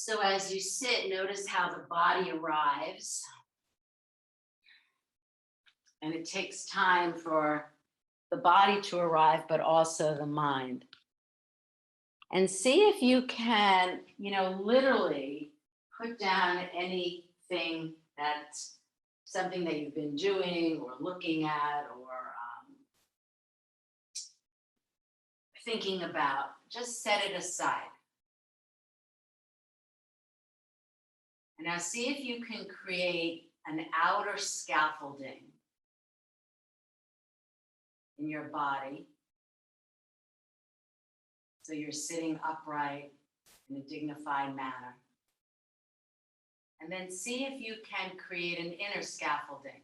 So as you sit, notice how the body arrives. And it takes time for the body to arrive, but also the mind. And see if you can, literally put down anything that's something that you've been doing or looking at or thinking about. Just set it aside. And now see if you can create an outer scaffolding in your body. So you're sitting upright in a dignified manner. And then see if you can create an inner scaffolding.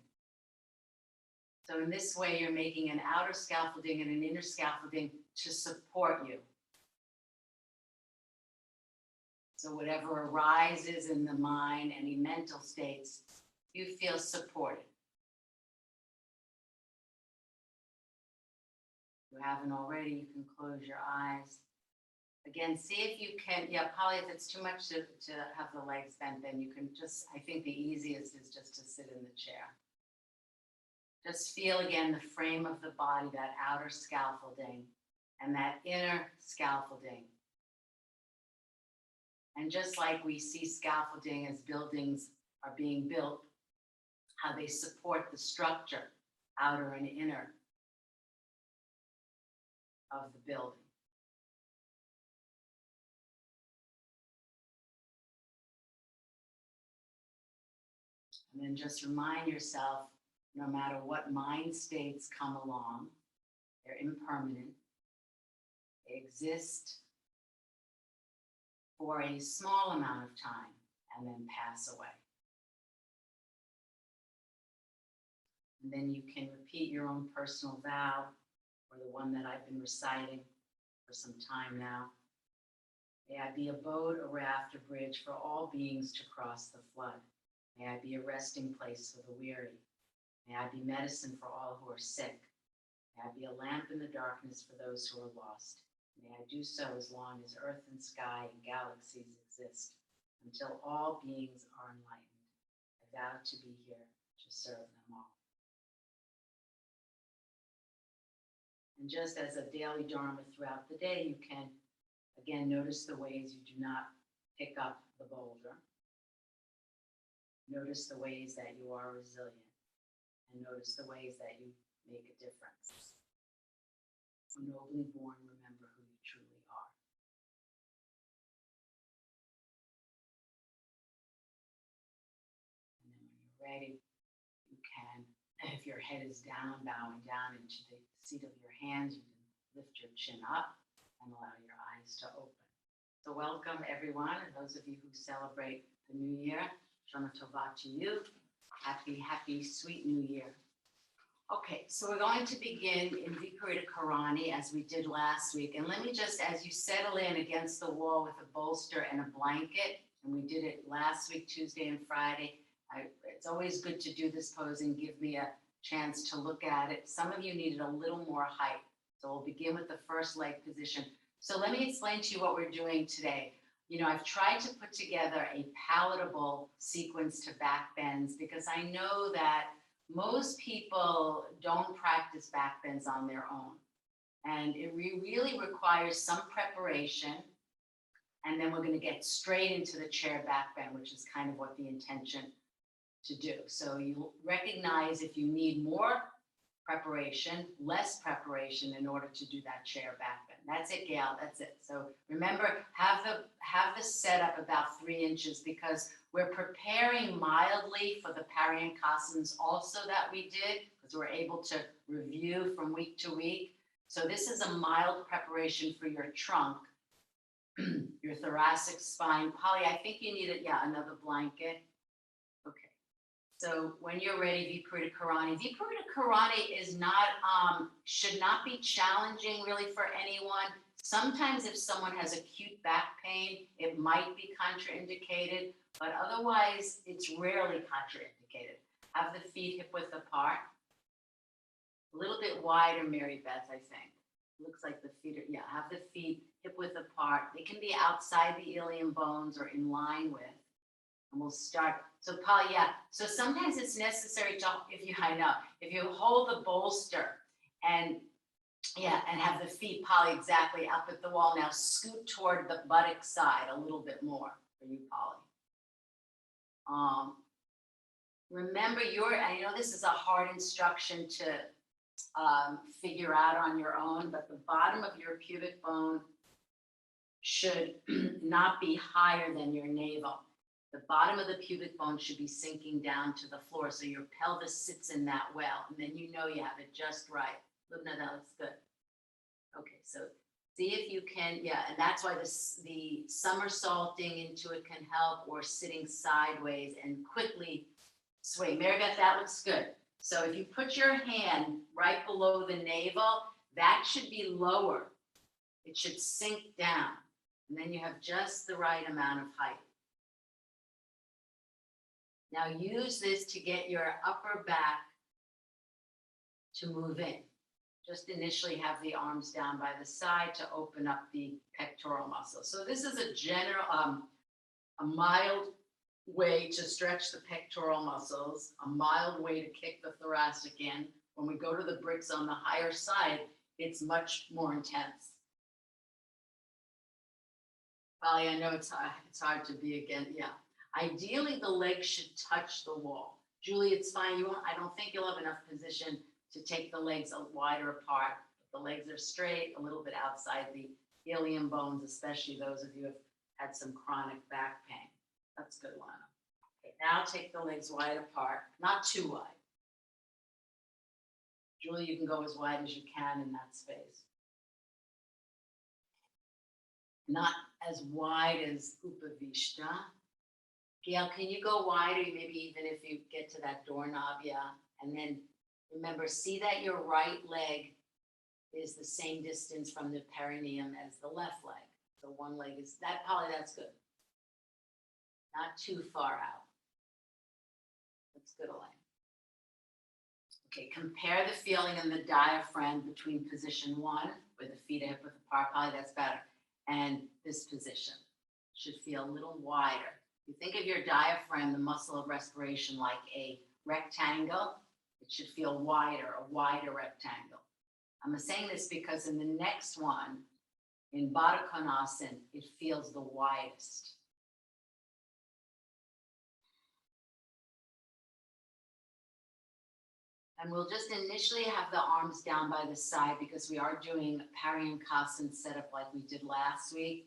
So in this way, you're making an outer scaffolding and an inner scaffolding to support you. So whatever arises in the mind, any mental states, you feel supported. If you haven't already, you can close your eyes. Again, see if you can, Polly, if it's too much to have the legs bent, then you can just, I think the easiest is just to sit in the chair. Just feel again the frame of the body, that outer scaffolding and that inner scaffolding. And just like we see scaffolding as buildings are being built, how they support the structure, outer and inner, of the building. And then just remind yourself, no matter what mind states come along, they're impermanent. They exist for a small amount of time and then pass away. And then you can repeat your own personal vow, or the one that I've been reciting for some time now. May I be a boat, a raft, a bridge for all beings to cross the flood. May I be a resting place for the weary. May I be medicine for all who are sick. May I be a lamp in the darkness for those who are lost. May I do so as long as earth and sky and galaxies exist, until all beings are enlightened. I vow to be here to serve them all. And just as a daily dharma throughout the day, you can, again, notice the ways you do not pick up the boulder. Notice the ways that you are resilient. And notice the ways that you make a difference. So nobly born, remember who you truly are. And then when you're ready, you can, if your head is down, bowing down into the seat of your hands, you can lift your chin up and allow your eyes to open. So welcome everyone, and those of you who celebrate the new year, Shana Tova to you. Happy, sweet new year. Okay, so we're going to begin in Viparita Karani as we did last week. And let me just, as you settle in against the wall with a bolster and a blanket, and we did it last week, Tuesday and Friday, it's always good to do this pose and give me a chance to look at it. Some of you needed a little more height. So we'll begin with the first leg position. So let me explain to you what we're doing today. I've tried to put together a palatable sequence to back bends because I know that most people don't practice back bends on their own. And it really requires some preparation. And then we're going to get straight into the chair back bend, which is kind of what the intention to do. So you recognize if you need more preparation, less preparation in order to do that chair back bend. That's it, Gail, that's it. So remember, have the setup about 3 inches because we're preparing mildly for the Paryankasans also that we did because we're able to review from week to week. So this is a mild preparation for your trunk, your thoracic spine. Polly, I think you need another blanket. Okay. So when you're ready, Viparita Karani. Viparita Karani is not, should not be challenging really for anyone. Sometimes if someone has acute back pain, it might be contraindicated, but otherwise it's rarely contraindicated. Have the feet hip width apart. A little bit wider, Mary Beth, I think. looks like the feet are, yeah, have the feet hip width apart. They can be outside the ilium bones or in line with. And we'll start. So Polly, yeah. So sometimes it's necessary to, I know, if you hold the bolster and yeah, and have the feet, Polly, exactly up at the wall. Now scoot toward the buttock side a little bit more for you, Polly. Remember I know this is a hard instruction to figure out on your own, but the bottom of your pubic bone should not be higher than your navel. The bottom of the pubic bone should be sinking down to the floor, so your pelvis sits in that well, and then you know you have it just right. Lubna, that looks good. Okay, so see if you can, yeah, and that's why the somersaulting into it can help, or sitting sideways and quickly sway. Mary Beth, that looks good. So if you put your hand right below the navel, that should be lower. It should sink down, and then you have just the right amount of height. Now use this to get your upper back to move in. Just initially have the arms down by the side to open up the pectoral muscle. So this is a general, a mild way to stretch the pectoral muscles, a mild way to kick the thoracic in. When we go to the bricks on the higher side, it's much more intense. Polly, I know it's hard to be again, yeah. Ideally, the legs should touch the wall. Julie, it's fine. I don't think you'll have enough position to take the legs wider apart. The legs are straight, a little bit outside the ilium bones, especially those of you who have had some chronic back pain. That's good, Lana. Okay, now take the legs wide apart, not too wide. Julie, you can go as wide as you can in that space. Not as wide as Upavishta. Gail, can you go wider, maybe even if you get to that doorknob, yeah? And then remember, see that your right leg is the same distance from the perineum as the left leg. So one leg is, that, Polly, that's good. Not too far out. That's good, Elaine. Okay, compare the feeling in the diaphragm between position 1, where the feet are hip width apart, Polly, that's better, and this position. Should feel a little wider. You think of your diaphragm, the muscle of respiration, like a rectangle. It should feel wider, a wider rectangle. I'm saying this because in the next one, in Baddha Konasana, it feels the widest. And we'll just initially have the arms down by the side because we are doing Paryankasana setup like we did last week.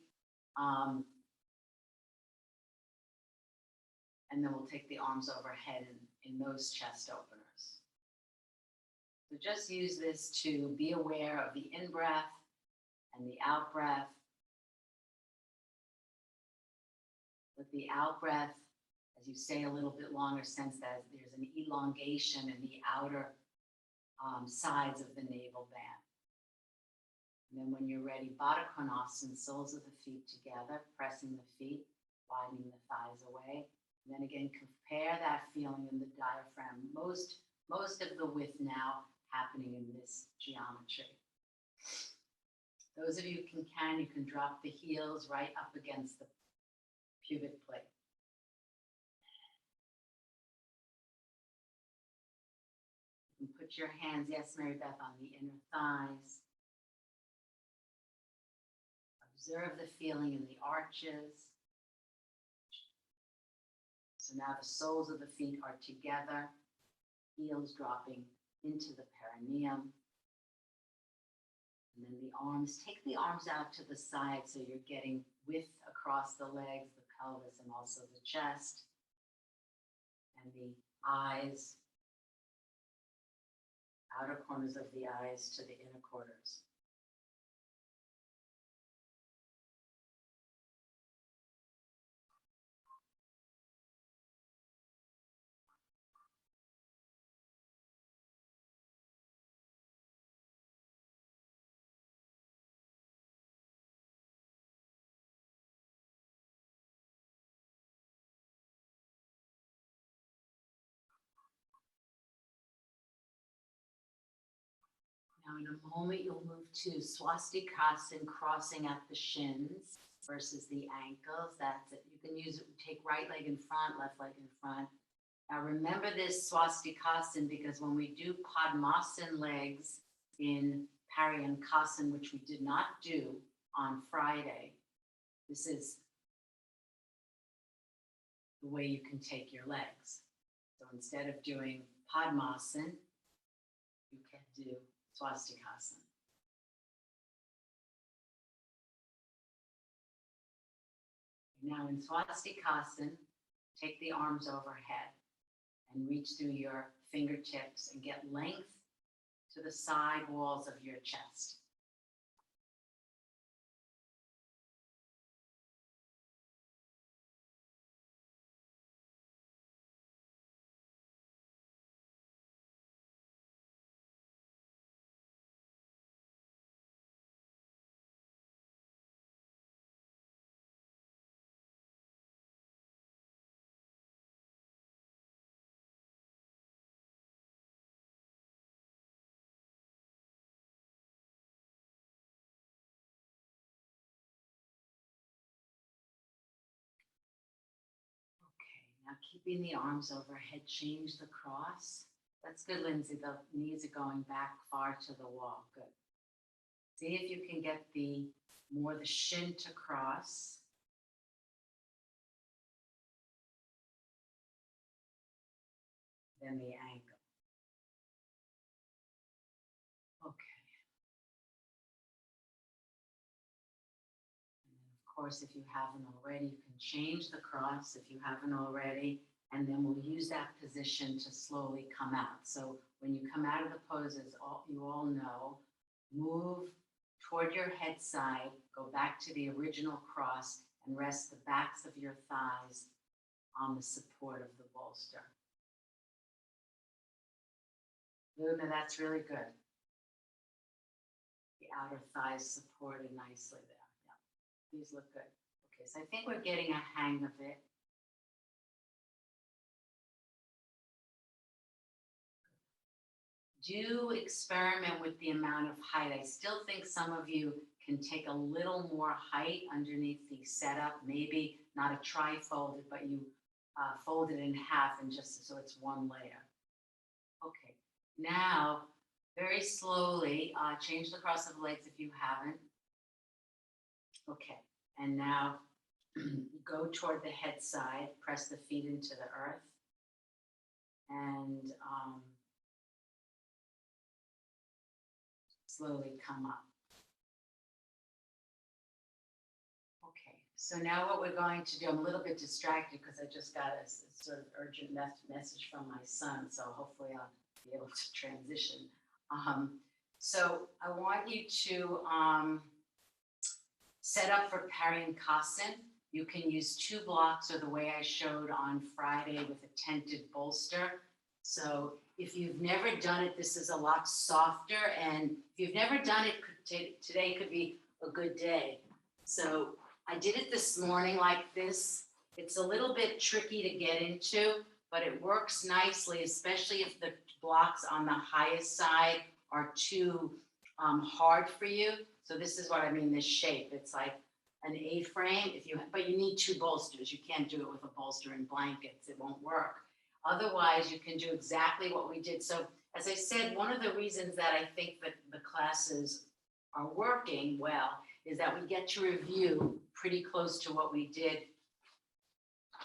And then we'll take the arms overhead in those chest openers. So just use this to be aware of the in-breath and the out-breath. With the out-breath, as you stay a little bit longer, sense that there's an elongation in the outer sides of the navel band. And then when you're ready, Baddha Konasana, soles of the feet together, pressing the feet, widening the thighs away. And then again, compare that feeling in the diaphragm. Most of the width now happening in this geometry. Those of you who can, you can drop the heels right up against the pubic plate. You can put your hands, yes, Mary Beth, on the inner thighs. Observe the feeling in the arches. So now the soles of the feet are together, heels dropping into the perineum. And then the arms, take the arms out to the side so you're getting width across the legs, the pelvis, and also the chest. And the eyes, outer corners of the eyes to the inner quarters. Now, in a moment, you'll move to swastikasana, crossing at the shins versus the ankles. That's it. You can use it, take right leg in front, left leg in front. Now, remember this swastikasana because when we do Padmasana legs in Paryankasana, which we did not do on Friday, this is the way you can take your legs. So instead of doing Padmasana, you can do swastikasana. Now in swastikasana, take the arms overhead and reach through your fingertips and get length to the side walls of your chest. Now keeping the arms overhead, change the cross. That's good, Lindsay. The knees are going back far to the wall. Good. See if you can get the shin to cross. Then the ankle. Okay. Of course, if you haven't already, you can change the cross if you haven't already, and then we'll use that position to slowly come out. So when you come out of the poses, you all know, move toward your head side, go back to the original cross, and rest the backs of your thighs on the support of the bolster. Luna, that's really good. The outer thighs supported nicely there. These look good. Okay, so I think we're getting a hang of it. Do experiment with the amount of height. I still think some of you can take a little more height underneath the setup, maybe not a tri-folded, but you fold it in half and just so it's one layer. Okay, now very slowly change the cross of the legs if you haven't. Okay, and now go toward the head side, press the feet into the earth, and slowly come up. Okay, so now what we're going to do, I'm a little bit distracted because I just got a sort of urgent message from my son, so hopefully I'll be able to transition. So I want you to set up for Paryankasana. You can use 2 blocks or the way I showed on Friday with a tented bolster. So if you've never done it, this is a lot softer. And if you've never done it, today could be a good day. So I did it this morning like this. It's a little bit tricky to get into, but it works nicely, especially if the blocks on the highest side are too hard for you. So this is what I mean, this shape. It's like an A-frame, but you need 2 bolsters. You can't do it with a bolster and blankets. It won't work. Otherwise, you can do exactly what we did. So as I said, one of the reasons that I think that the classes are working well is that we get to review pretty close to what we did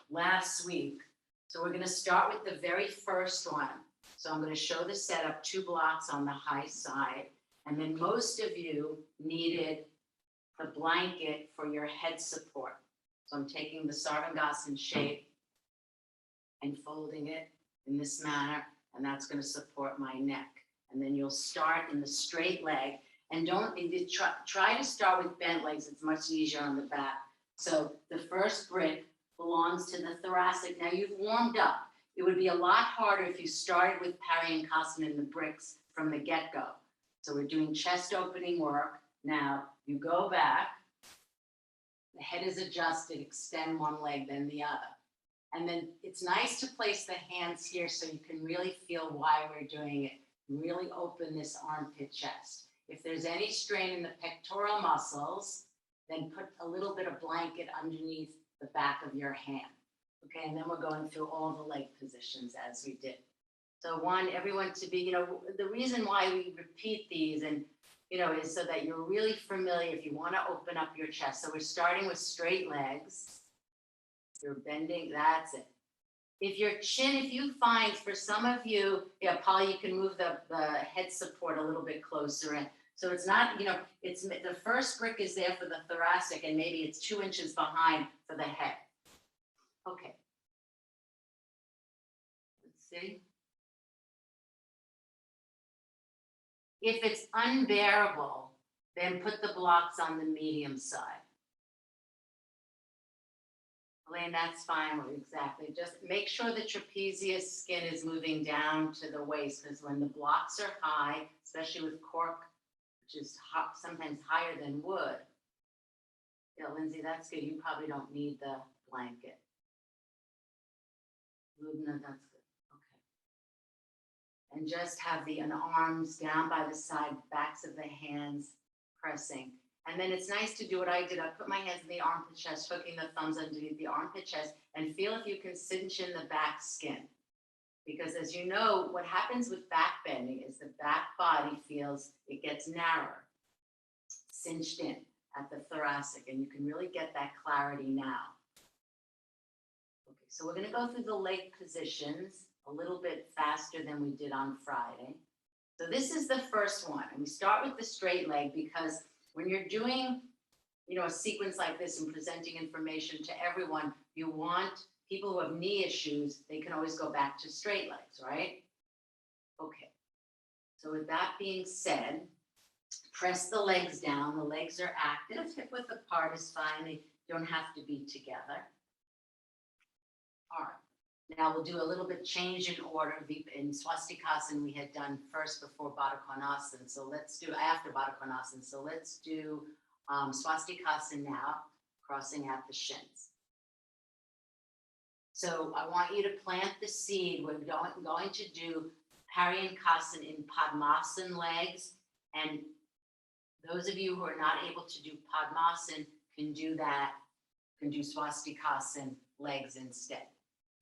last week. So we're going to start with the very first one. So I'm going to show the setup, 2 blocks on the high side. And then most of you needed the blanket for your head support. So I'm taking the Sarvangasana shape and folding it in this manner, and that's going to support my neck. And then you'll start in the straight leg, and try to start with bent legs. It's much easier on the back. So the first brick belongs to the thoracic. Now you've warmed up. It would be a lot harder if you started with Paryankasana in the bricks from the get-go. So we're doing chest opening work. Now you go back, the head is adjusted, extend one leg, then the other. And then it's nice to place the hands here so you can really feel why we're doing it. Really open this armpit chest. If there's any strain in the pectoral muscles, then put a little bit of blanket underneath the back of your hand. Okay, and then we're going through all the leg positions as we did. So one, everyone to be, the reason why we repeat these and, is so that you're really familiar if you want to open up your chest. So we're starting with straight legs. You're bending, that's it. If you find for some of you, yeah, Polly, you can move the head support a little bit closer in. So it's not, it's the first brick is there for the thoracic and maybe it's 2 inches behind for the head. Okay. Let's see. If it's unbearable, then put the blocks on the medium side. Elaine, that's fine. Exactly. Just make sure the trapezius skin is moving down to the waist, because when the blocks are high, especially with cork, which is sometimes higher than wood. Yeah, Lindsay, that's good. You probably don't need the blanket. Lubna, that's good. Okay. And just have the arms down by the side, backs of the hands pressing. And then it's nice to do what I did. I put my hands in the armpit chest, hooking the thumbs underneath the armpit chest, and feel if you can cinch in the back skin. Because as you know, what happens with back bending is the back body feels it gets narrower, cinched in at the thoracic, and you can really get that clarity now. Okay, so we're going to go through the leg positions a little bit faster than we did on Friday. So this is the first one, and we start with the straight leg because when you're doing, a sequence like this and presenting information to everyone, you want people who have knee issues, they can always go back to straight legs, right? Okay. So with that being said, press the legs down. The legs are active. Hip width apart is fine. They don't have to be together. All right. Now we'll do a little bit change in order. In Swastikasana we had done first before Baddha Konasana. So let's do after Baddha Konasana. So let's do Swastikasana now, crossing out the shins. So I want you to plant the seed. We're going to do Paryankasana in Padmasana legs. And those of you who are not able to do Padmasana can do that, can do Swastikasana legs instead.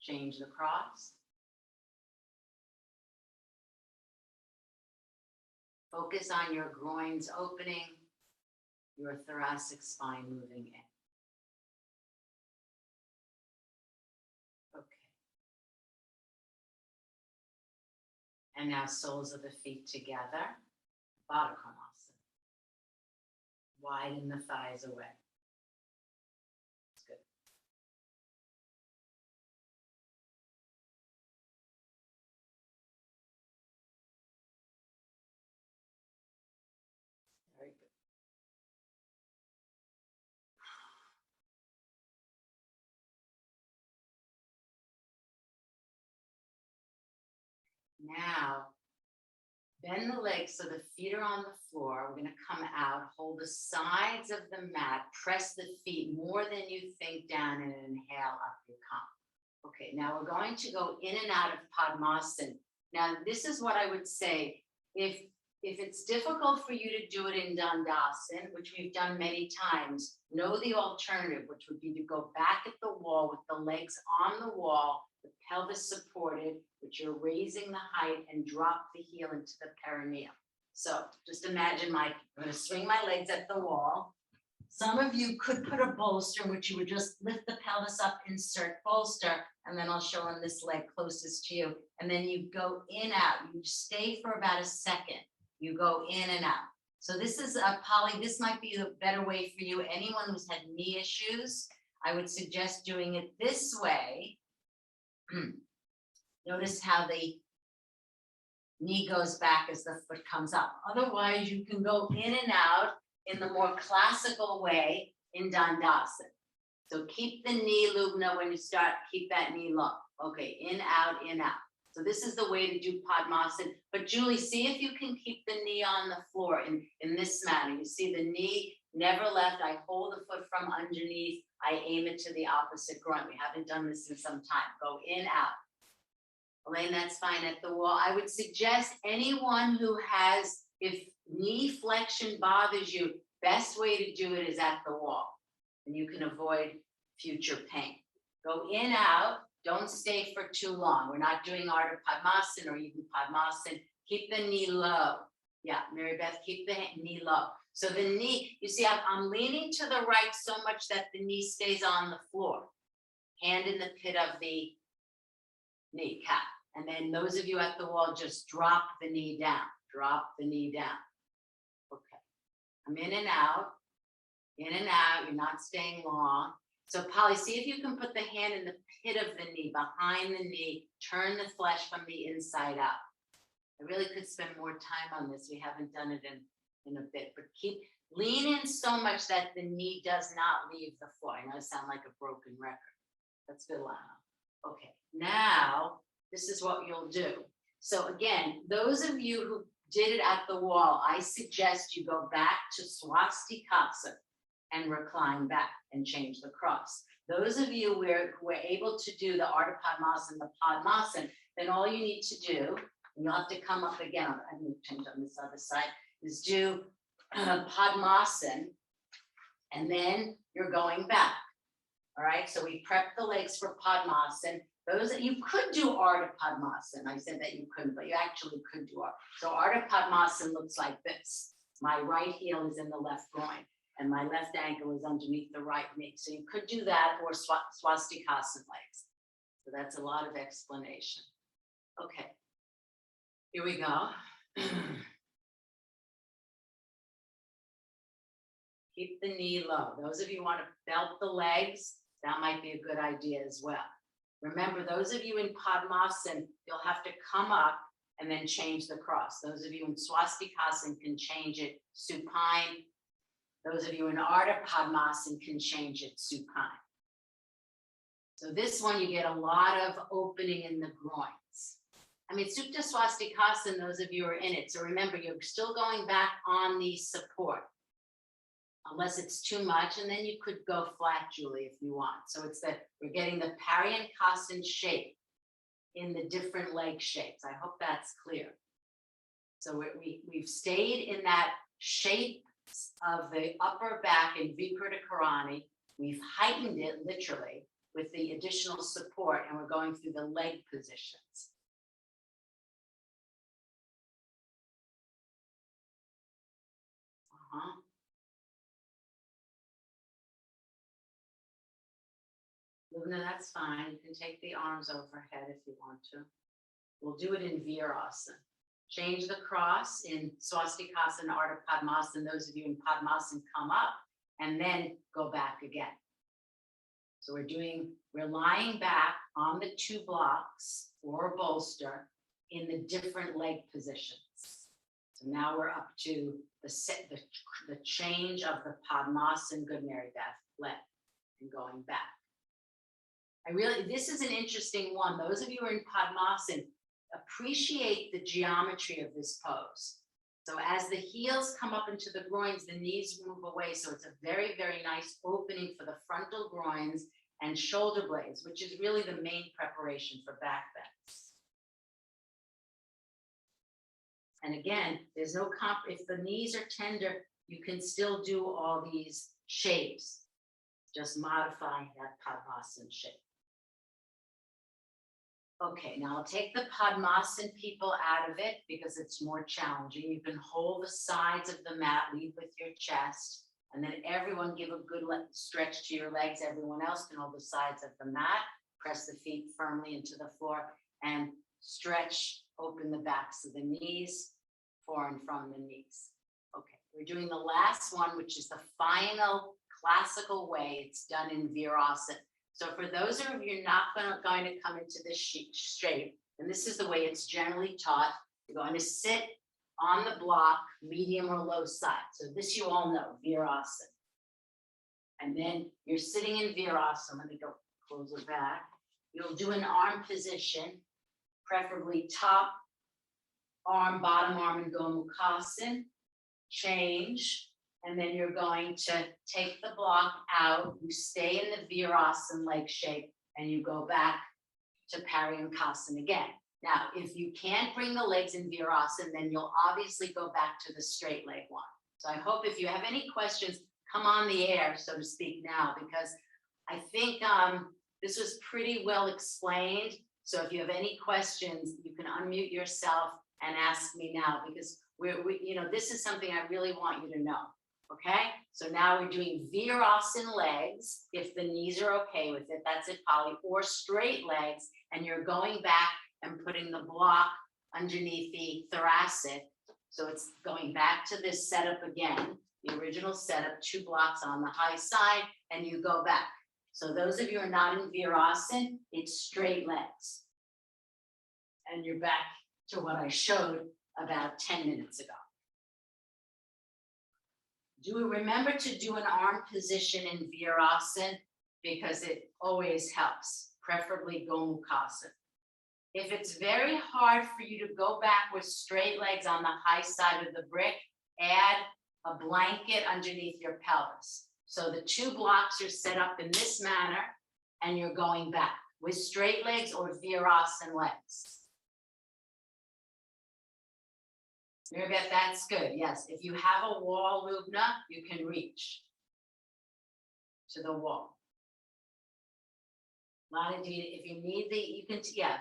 Change the cross. Focus on your groins opening, your thoracic spine moving in. Okay. And now soles of the feet together. Baddha Konasana. Widen the thighs away. That's good. Very good. Now, bend the legs so the feet are on the floor. We're going to come out, hold the sides of the mat, press the feet more than you think down, and inhale up you come. Okay, now we're going to go in and out of Padmasana. Now, this is what I would say. If it's difficult for you to do it in Dandasana, which we've done many times, know the alternative, which would be to go back at the wall with the legs on the wall, the pelvis supported, which you're raising the height, and drop the heel into the perineum. So just imagine I'm going to swing my legs at the wall. Some of you could put a bolster in which you would just lift the pelvis up, insert bolster, and then I'll show on this leg closest to you. And then you go in, out. You stay for about a second. You go in and out. So this is Polly, this might be a better way for you. Anyone who's had knee issues, I would suggest doing it this way. Notice how the knee goes back as the foot comes up. Otherwise, you can go in and out in the more classical way in Dandasana. So keep the knee, Lubna, when you start, keep that knee low. Okay, in, out, in, out. So this is the way to do Padmasana. But Julie, see if you can keep the knee on the floor in this manner. You see the knee never left. I hold the foot from underneath. I aim it to the opposite groin. We haven't done this in some time. Go in, out. Elaine, that's fine at the wall. I would suggest anyone who has, if knee flexion bothers you, best way to do it is at the wall, and you can avoid future pain. Go in, out, don't stay for too long. We're not doing Ardha Padmasana or even Padmasana. Keep the knee low. Yeah, Mary Beth, keep the knee low. So the knee, you see, I'm leaning to the right so much that the knee stays on the floor. Hand in the pit of the kneecap. And then those of you at the wall, just drop the knee down. Drop the knee down. Okay. I'm in and out. In and out. You're not staying long. So Polly, see if you can put the hand in the pit of the knee, behind the knee. Turn the flesh from the inside out. I really could spend more time on this. We haven't done it in a bit, but lean in so much that the knee does not leave the floor. I know I sound like a broken record. That's good, Lana. Okay, now this is what you'll do. So again, those of you who did it at the wall, I suggest you go back to Swastikasana and recline back and change the cross. Those of you who were able to do the Ardha Padmasana, the Padmasana, then all you need to do, and you'll have to come up again, I'm going to change on this other side, is do Padmasana, and then you're going back. All right, so we prepped the legs for Padmasana. Those that you could do Ardha Padmasana. I said that you couldn't, but you actually could do Ardha. So Ardha Padmasana looks like this. My right heel is in the left groin, and my left ankle is underneath the right knee. So you could do that, or Swastikasana legs. So that's a lot of explanation. Okay, here we go. Keep the knee low. Those of you who want to belt the legs, that might be a good idea as well. Remember, those of you in Padmasana, you'll have to come up and then change the cross. Those of you in Swastikasana can change it supine. Those of you in Ardha Padmasana can change it supine. So this one, you get a lot of opening in the groins. I mean, Supta Swastikasana, those of you who are in it. So remember, you're still going back on the support, unless it's too much, and then you could go flat, Julie, if you want. So it's we're getting the Paryankasana shape in the different leg shapes. I hope that's clear. So we've stayed in that shape of the upper back in Vikrita Karani. We've heightened it literally with the additional support, and we're going through the leg positions. Luna, that's fine. You can take the arms overhead if you want to. We'll do it in Virasana. Change the cross in Swastikasana, Ardha Padmasana. Those of you in Padmasana come up and then go back again. So we're lying back on the two blocks or bolster in the different leg positions. So now we're up to the change of the Padmasana, good Mary Beth, leg, and going back. This is an interesting one. Those of you who are in Padmasana, appreciate the geometry of this pose. So as the heels come up into the groins, the knees move away. So it's a very, very nice opening for the frontal groins and shoulder blades, which is really the main preparation for back bends. And again, there's no if the knees are tender, you can still do all these shapes, just modifying that Padmasana shape. Okay, now I'll take the Padmasana people out of it because it's more challenging. You can hold the sides of the mat, lead with your chest, and then everyone give a good stretch to your legs. Everyone else can hold the sides of the mat, press the feet firmly into the floor, and stretch, open the backs of the knees, for and from the knees. Okay, we're doing the last one, which is the final classical way. It's done in Virasana. So for those of you not going to come into this shape, and this is the way it's generally taught, you're going to sit on the block, medium or low side. So this you all know, Virasana. And then you're sitting in Virasana. Let me go close it back. You'll do an arm position, preferably top arm, bottom arm, and go Mukhasan. Change. And then you're going to take the block out, you stay in the Virasana leg shape, and you go back to Paryankasana again. Now, if you can't bring the legs in Virasana, then you'll obviously go back to the straight leg one. So I hope if you have any questions, come on the air, so to speak, now, because I think this was pretty well explained. So if you have any questions, you can unmute yourself and ask me now, because this is something I really want you to know. Okay, so now we're doing Virasana legs, if the knees are okay with it, that's it, Polly, or straight legs, and you're going back and putting the block underneath the thoracic. So it's going back to this setup again, the original setup, 2 blocks on the high side, and you go back. So those of you who are not in Virasana, it's straight legs. And you're back to what I showed about 10 minutes ago. Remember to do an arm position in Virasana, because it always helps, preferably Gomukhasana. If it's very hard for you to go back with straight legs on the high side of the brick, add a blanket underneath your pelvis. So the 2 blocks are set up in this manner, and you're going back with straight legs or Virasana legs. Mary Beth, that's good. Yes, if you have a wall, Lubna, you can reach to the wall. If you need you can, yeah,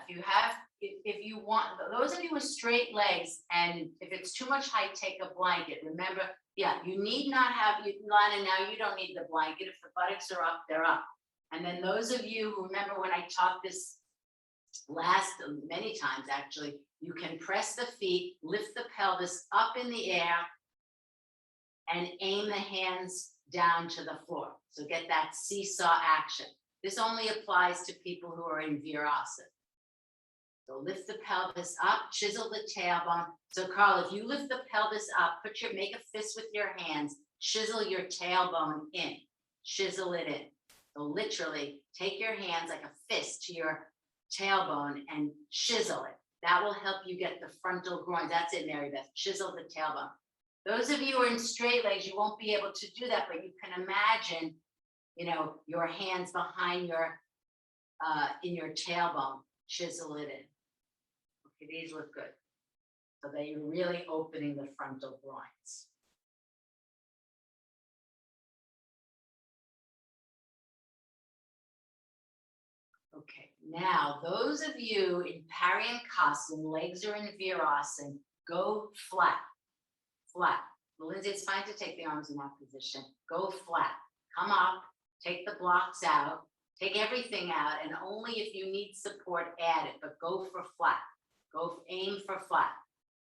if you want, those of you with straight legs, and if it's too much height, take a blanket. Remember, yeah, you need not have, Lana, now you don't need the blanket. If the buttocks are up, they're up. And then those of you who remember when I taught this many times actually, you can press the feet, lift the pelvis up in the air, and aim the hands down to the floor. So get that seesaw action. This only applies to people who are in Virasana. So lift the pelvis up, chisel the tailbone. So Carl, if you lift the pelvis up, make a fist with your hands, chisel your tailbone in, chisel it in. So literally take your hands like a fist to your tailbone and chisel it. That will help you get the frontal groin. That's it, Mary Beth, chisel the tailbone. Those of you who are in straight legs, you won't be able to do that, but you can imagine, your hands behind in your tailbone, chisel it in. Okay, these look good. So that you're really opening the frontal groins. Okay, now those of you in Paryankasana, legs are in Virasana, go flat, flat. Well, Lindsay, it's fine to take the arms in that position. Go flat, come up, take the blocks out, take everything out, and only if you need support, add it, but go for flat. Go aim for flat.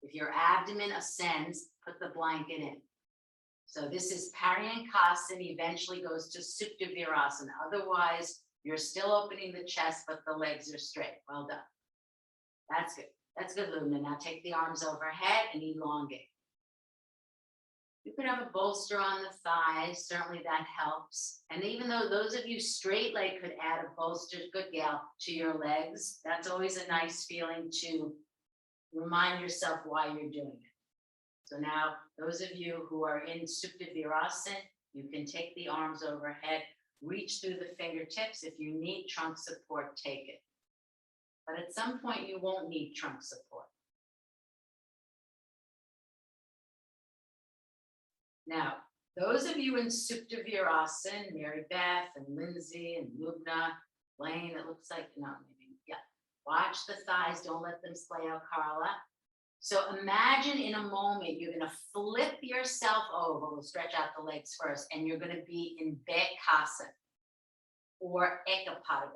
If your abdomen ascends, put the blanket in. So this is Paryankasana, eventually goes to Supta Virasana. Otherwise, you're still opening the chest, but the legs are straight. Well done. That's good. That's good, Lumina. Now take the arms overhead and elongate. You could have a bolster on the thighs. Certainly that helps. And even though those of you straight leg could add a bolster, good gal, to your legs, that's always a nice feeling to remind yourself why you're doing it. So now, those of you who are in Supta Virasana, you can take the arms overhead, reach through the fingertips. If you need trunk support, take it. But at some point, you won't need trunk support. Now, those of you in Supta Virasana, Mary Beth and Lindsay and Lubna, Lane, it looks like, no, maybe, yeah. Watch the thighs, don't let them splay out, Carla. So imagine in a moment, you're gonna flip yourself over, we'll stretch out the legs first, and you're gonna be in Backbending or Ekapada.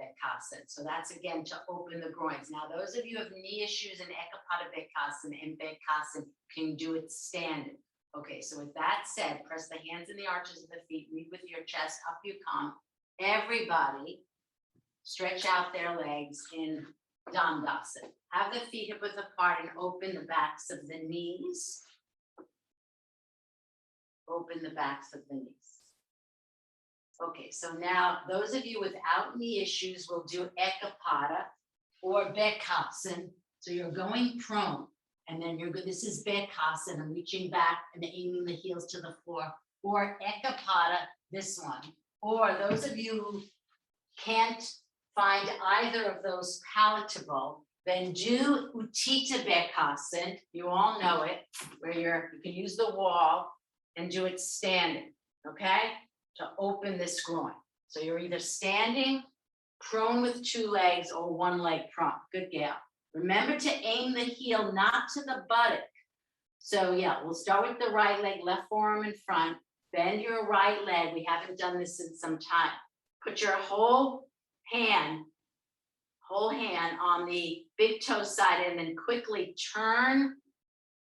So that's again to open the groins. Now, those of you who have knee issues in Ekapada and Backbending can do it standing. Okay, so with that said, press the hands in the arches of the feet, lead with your chest, up you come. Everybody stretch out their legs in Dandasana. Have the feet hip width apart and open the backs of the knees. Open the backs of the knees. Okay, so now those of you without knee issues will do Ekapada or Backbending. So you're going prone, and then you're good. This is Backbending, and reaching back and aiming the heels to the floor, or Ekapada, this one. Or those of you who can't find either of those palatable, Then do Uttita Bakkasana. You all know it, where you can use the wall and do it standing, okay? To open this groin. So you're either standing, prone with 2 legs, or 1 leg prone. Good, Gail. Remember to aim the heel not to the buttock. So yeah, we'll start with the right leg, left forearm in front. Bend your right leg. We haven't done this in some time. Put your whole hand on the big toe side, and then quickly turn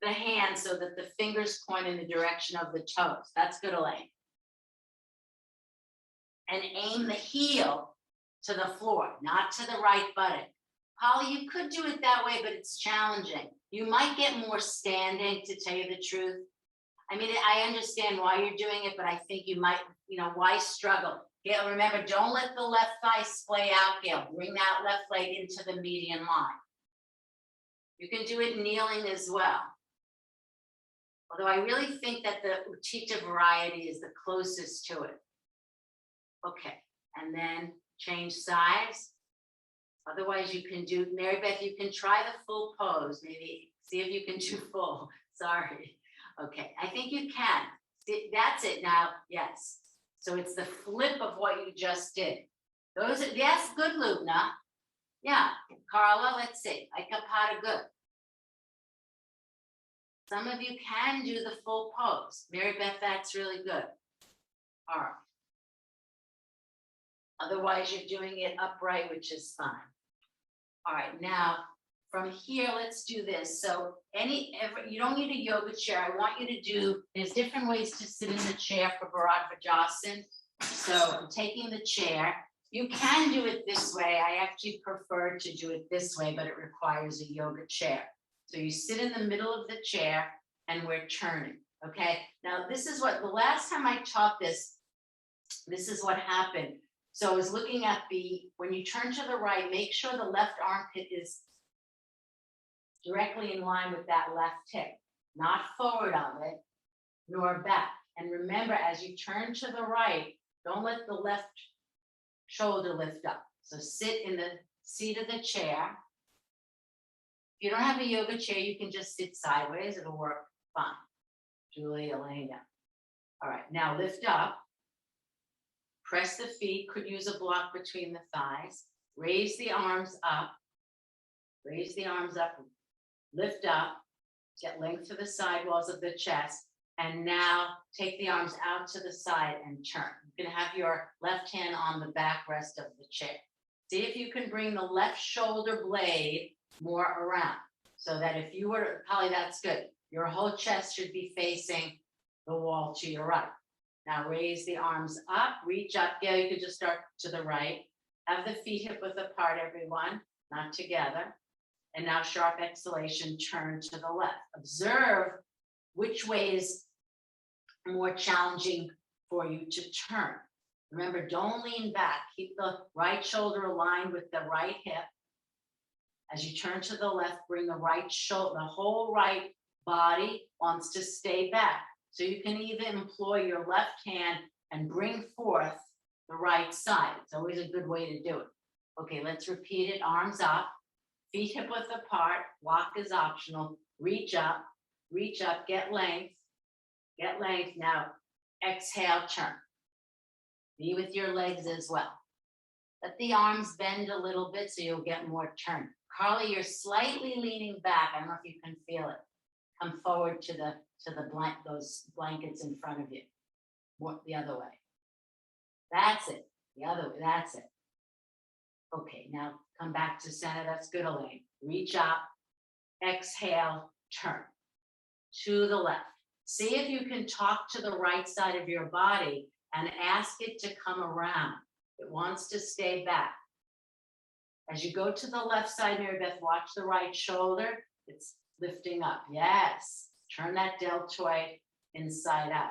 the hand so that the fingers point in the direction of the toes. That's good, Elaine. And aim the heel to the floor, not to the right buttock. Polly, you could do it that way, but it's challenging. You might get more standing, to tell you the truth. I mean, I understand why you're doing it, but I think you might, why struggle? Gail, remember, don't let the left thigh splay out, Gail. Bring that left leg into the median line. You can do it kneeling as well. Although I really think that the Uttita variety is the closest to it. Okay, and then change sides. Otherwise, you can do, Mary Beth, you can try the full pose. Maybe see if you can do full. Sorry. Okay, I think you can. See, that's it now. Yes. So it's the flip of what you just did. Those are, yes, good, Lubna. Yeah, Carla, let's see. I kapata good. Some of you can do the full pose. Mary Beth, that's really good. All right. Otherwise, you're doing it upright, which is fine. All right, now from here, let's do this. So you don't need a yoga chair. I want you to do, there's different ways to sit in the chair for Bharadvajasana. So I'm taking the chair. You can do it this way. I actually prefer to do it this way, but it requires a yoga chair. So you sit in the middle of the chair and we're turning, okay? Now this is what, the last time I taught this, this is what happened. So I was looking at when you turn to the right, make sure the left armpit is directly in line with that left hip, not forward of it, nor back. And remember, as you turn to the right, don't let the left shoulder lift up. So sit in the seat of the chair. If you don't have a yoga chair, you can just sit sideways. It'll work fine. Julie, Elena. All right, now lift up. Press the feet, could use a block between the thighs. Raise the arms up. Raise the arms up. Lift up. Get length to the side walls of the chest. And now take the arms out to the side and turn. You're going to have your left hand on the backrest of the chair. See if you can bring the left shoulder blade more around. So that if you were, Polly, that's good. Your whole chest should be facing the wall to your right. Now raise the arms up, reach up. Gail, you could just start to the right. Have the feet hip width apart, everyone, not together. And now sharp exhalation, turn to the left. Observe which way is more challenging for you to turn. Remember, don't lean back. Keep the right shoulder aligned with the right hip. As you turn to the left, bring the right shoulder, the whole right body wants to stay back. So you can even employ your left hand and bring forth the right side. It's always a good way to do it. Okay, let's repeat it. Arms up, feet hip width apart. Walk is optional. Reach up, get length, get length. Now exhale, turn. Be with your legs as well. Let the arms bend a little bit so you'll get more turn. Carly, you're slightly leaning back. I don't know if you can feel it. Come forward to those blankets in front of you. The other way. That's it. The other way. That's it. Okay, now come back to center. That's good, Elaine. Reach up. Exhale. Turn to the left. See if you can talk to the right side of your body and ask it to come around. It wants to stay back. As you go to the left side, Mary Beth, watch the right shoulder. It's lifting up. Yes. Turn that deltoid inside out.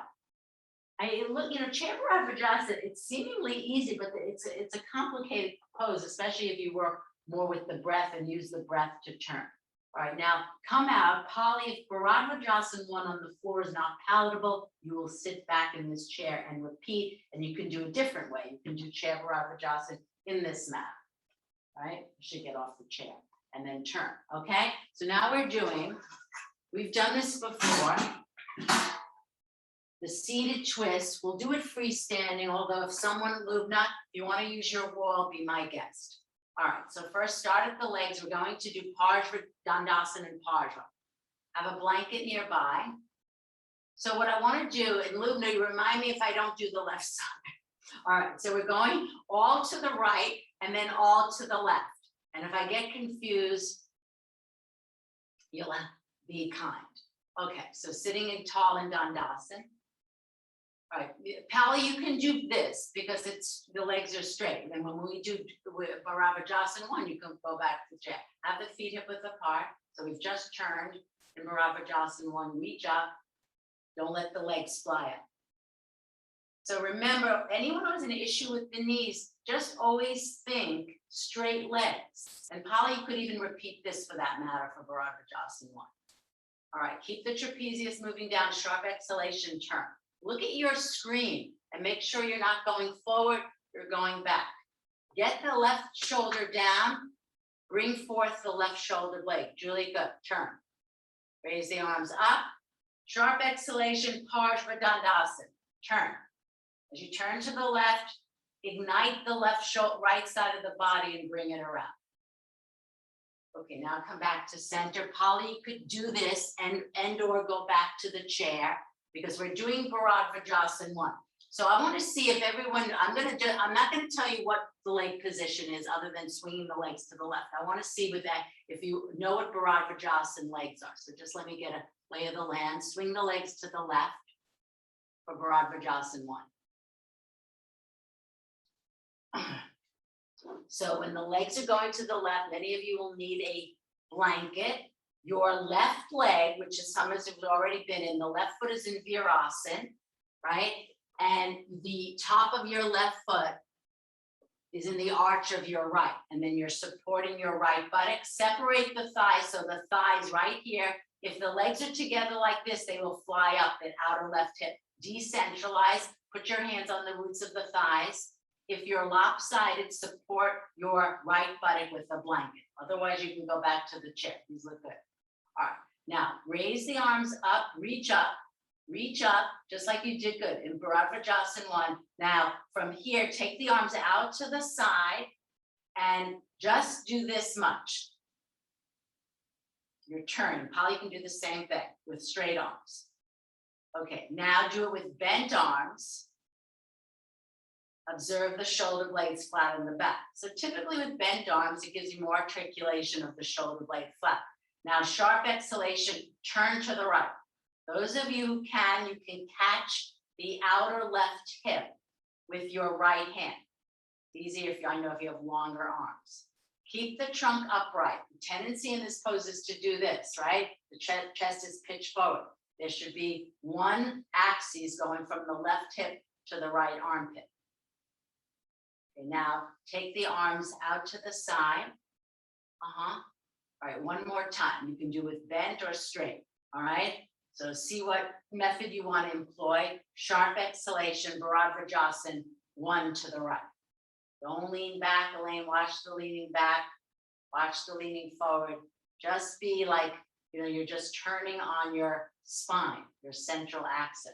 Chair Bharadvajasana, it's seemingly easy, but it's a complicated pose, especially if you work more with the breath and use the breath to turn. All right, now come out. Polly, if Bharadvajasana 1 on the floor is not palatable, you will sit back in this chair and repeat, and you can do a different way. You can do Chair Bharadvajasana in this mat. Right? You should get off the chair. and then turn, okay? So now we've done this before. The seated twist, we'll do it freestanding, although if someone, Lubna, if you want to use your wall, be my guest. All right, so first start at the legs. We're going to do Parshva, Dandasana, and Parshva. Have a blanket nearby. So what I want to do, and Lubna, you remind me if I don't do the left side. All right, so we're going all to the right and then all to the left. And if I get confused, you'll be kind. Okay, so sitting in tall in Dandasana. All right, Pali, you can do this because the legs are straight. And then when we do Bharavajasana 1, you can go back to the chair. Have the feet hip width apart. So we've just turned in Bharavajasana 1, reach up. Don't let the legs fly up. So remember, anyone who has an issue with the knees, just always think straight legs. And Polly, you could even repeat this for that matter for Bharavajasana 1. All right, keep the trapezius moving down, sharp exhalation, turn. Look at your screen and make sure you're not going forward, you're going back. Get the left shoulder down, bring forth the left shoulder blade. Julie, good, turn. Raise the arms up, sharp exhalation, Parshva Dandasana, turn. As you turn to the left, ignite the left shoulder, right side of the body and bring it around. Okay, now come back to center. Polly, you could do this and or go back to the chair because we're doing Bharavajasana 1. So I want to see if everyone, I'm not going to tell you what the leg position is other than swinging the legs to the left. I want to see with that if you know what Bharavajasana legs are. So just let me get a lay of the land. Swing the legs to the left for Bharavajasana 1. So when the legs are going to the left, many of you will need a blanket. Your left leg, which is some of us have already been in, the left foot is in Virasana, right? And the top of your left foot is in the arch of your right. And then you're supporting your right buttock. Separate the thighs, so the thighs right here. If the legs are together like this, they will fly up the outer left hip. Decentralize, put your hands on the roots of the thighs. If you're lopsided, support your right buttock with a blanket. Otherwise, you can go back to the chair. These look good. All right. Now, raise the arms up, reach up, just like you did good in Bharavajasana 1. Now, from here, take the arms out to the side and just do this much. You're turning. Polly can do the same thing with straight arms. Okay, now do it with bent arms. Observe the shoulder blades flat in the back. So typically with bent arms, it gives you more articulation of the shoulder blade flat. Now, sharp exhalation, turn to the right. Those of you who can, you can catch the outer left hip with your right hand. It's easier if you, I know if you have longer arms. Keep the trunk upright. The tendency in this pose is to do this, right? The chest is pitched forward. There should be one axis going from the left hip to the right armpit. Okay, now take the arms out to the side. All right, one more time. You can do with bent or straight. All right. So see what method you want to employ. Sharp exhalation, Bharavajasana 1 to the right. Don't lean back, Elaine. Watch the leaning back. Watch the leaning forward. Just be like, you're just turning on your spine, your central axis.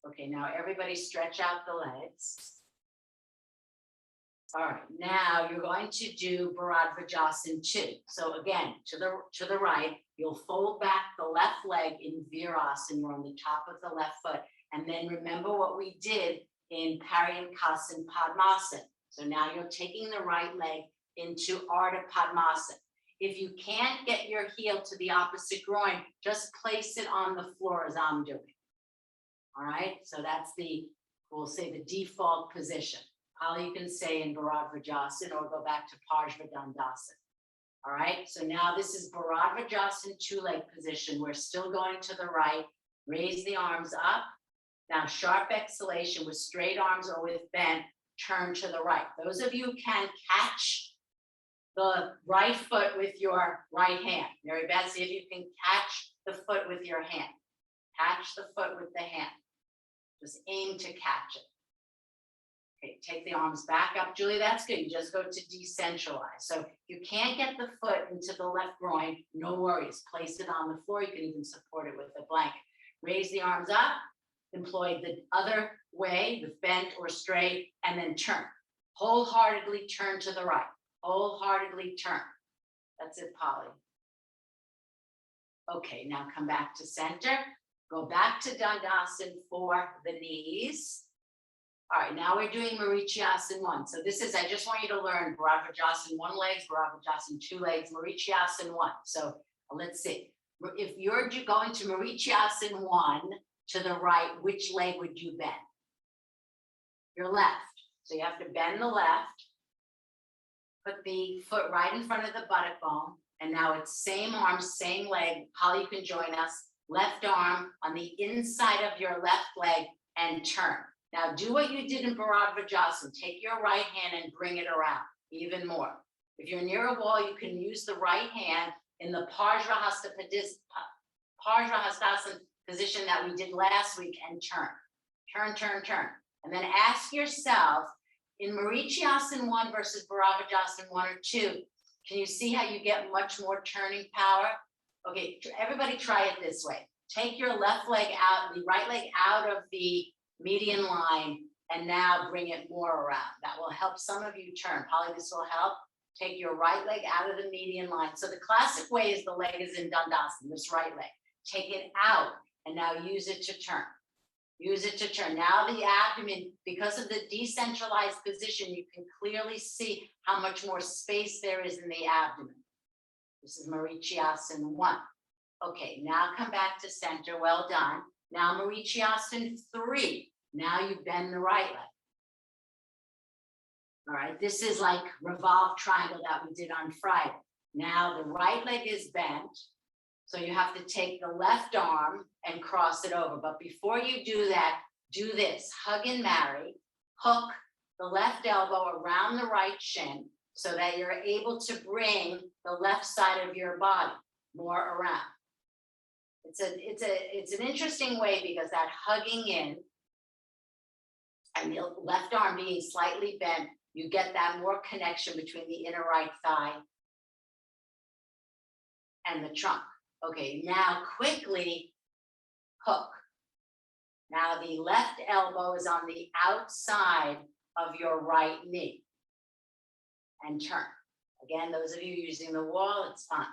Okay, now everybody stretch out the legs. All right, now you're going to do Bharavajasana 2. So again, to the right, you'll fold back the left leg in Virasana. You're on the top of the left foot. And then remember what we did in Paryankasana Padmasana. So now you're taking the right leg into Ardha Padmasana. If you can't get your heel to the opposite groin, just place it on the floor as I'm doing. All right, so that's we'll say the default position. All you can say in Bharavajasana or go back to Parshva Dandasana. All right, so now this is Bharavajasana 2-leg position. We're still going to the right. Raise the arms up. Now sharp exhalation with straight arms or with bent, turn to the right. Those of you who can catch the right foot with your right hand. Mary Beth, see if you can catch the foot with your hand. Catch the foot with the hand. Just aim to catch it. Okay, take the arms back up, Julie, that's good. You just go to decentralize. So you can't get the foot into the left groin, no worries. Place it on the floor. You can even support it with a blanket. Raise the arms up, employ the other way with bent or straight, and then turn. Wholeheartedly turn to the right. Wholeheartedly turn. That's it, Polly. Okay, now come back to center. Go back to Dandasana for the knees. All right, now we're doing Marichiasana 1. So this is, I just want you to learn Bharadvajasana 1 legs, Bharadvajasana 2 legs, Marichiasana 1. So let's see. If you're going to Marichiasana 1 to the right, which leg would you bend? Your left. So you have to bend the left. Put the foot right in front of the buttock bone. And now it's same arm, same leg. Polly, you can join us. Left arm on the inside of your left leg and turn. Now do what you did in Bharadvajasana. Take your right hand and bring it around even more. If you're near a wall, you can use the right hand in the Parjrahastasana position that we did last week and turn. Turn, turn, turn. And then ask yourself, in Marichiasana 1 versus Bharadvajasana 1 or 2, can you see how you get much more turning power? Okay, everybody try it this way. Take your left leg out, the right leg out of the median line, and now bring it more around. That will help some of you turn. Polly, this will help. Take your right leg out of the median line. So the classic way is the leg is in Dandasana, this right leg. Take it out and now use it to turn. Use it to turn. Now the abdomen, because of the decentralized position, you can clearly see how much more space there is in the abdomen. This is Marichiasana 1. Okay, now come back to center. Well done. Now Marichiasana 3. Now you bend the right leg. All right, this is like revolve triangle that we did on Friday. Now the right leg is bent. So you have to take the left arm and cross it over. But before you do that, do this. Hug and marry. Hook the left elbow around the right shin so that you're able to bring the left side of your body more around. It's an interesting way because that hugging in and the left arm being slightly bent, you get that more connection between the inner right thigh and the trunk. Okay, now quickly hook. Now the left elbow is on the outside of your right knee and turn. Again, those of you using the wall, it's fine.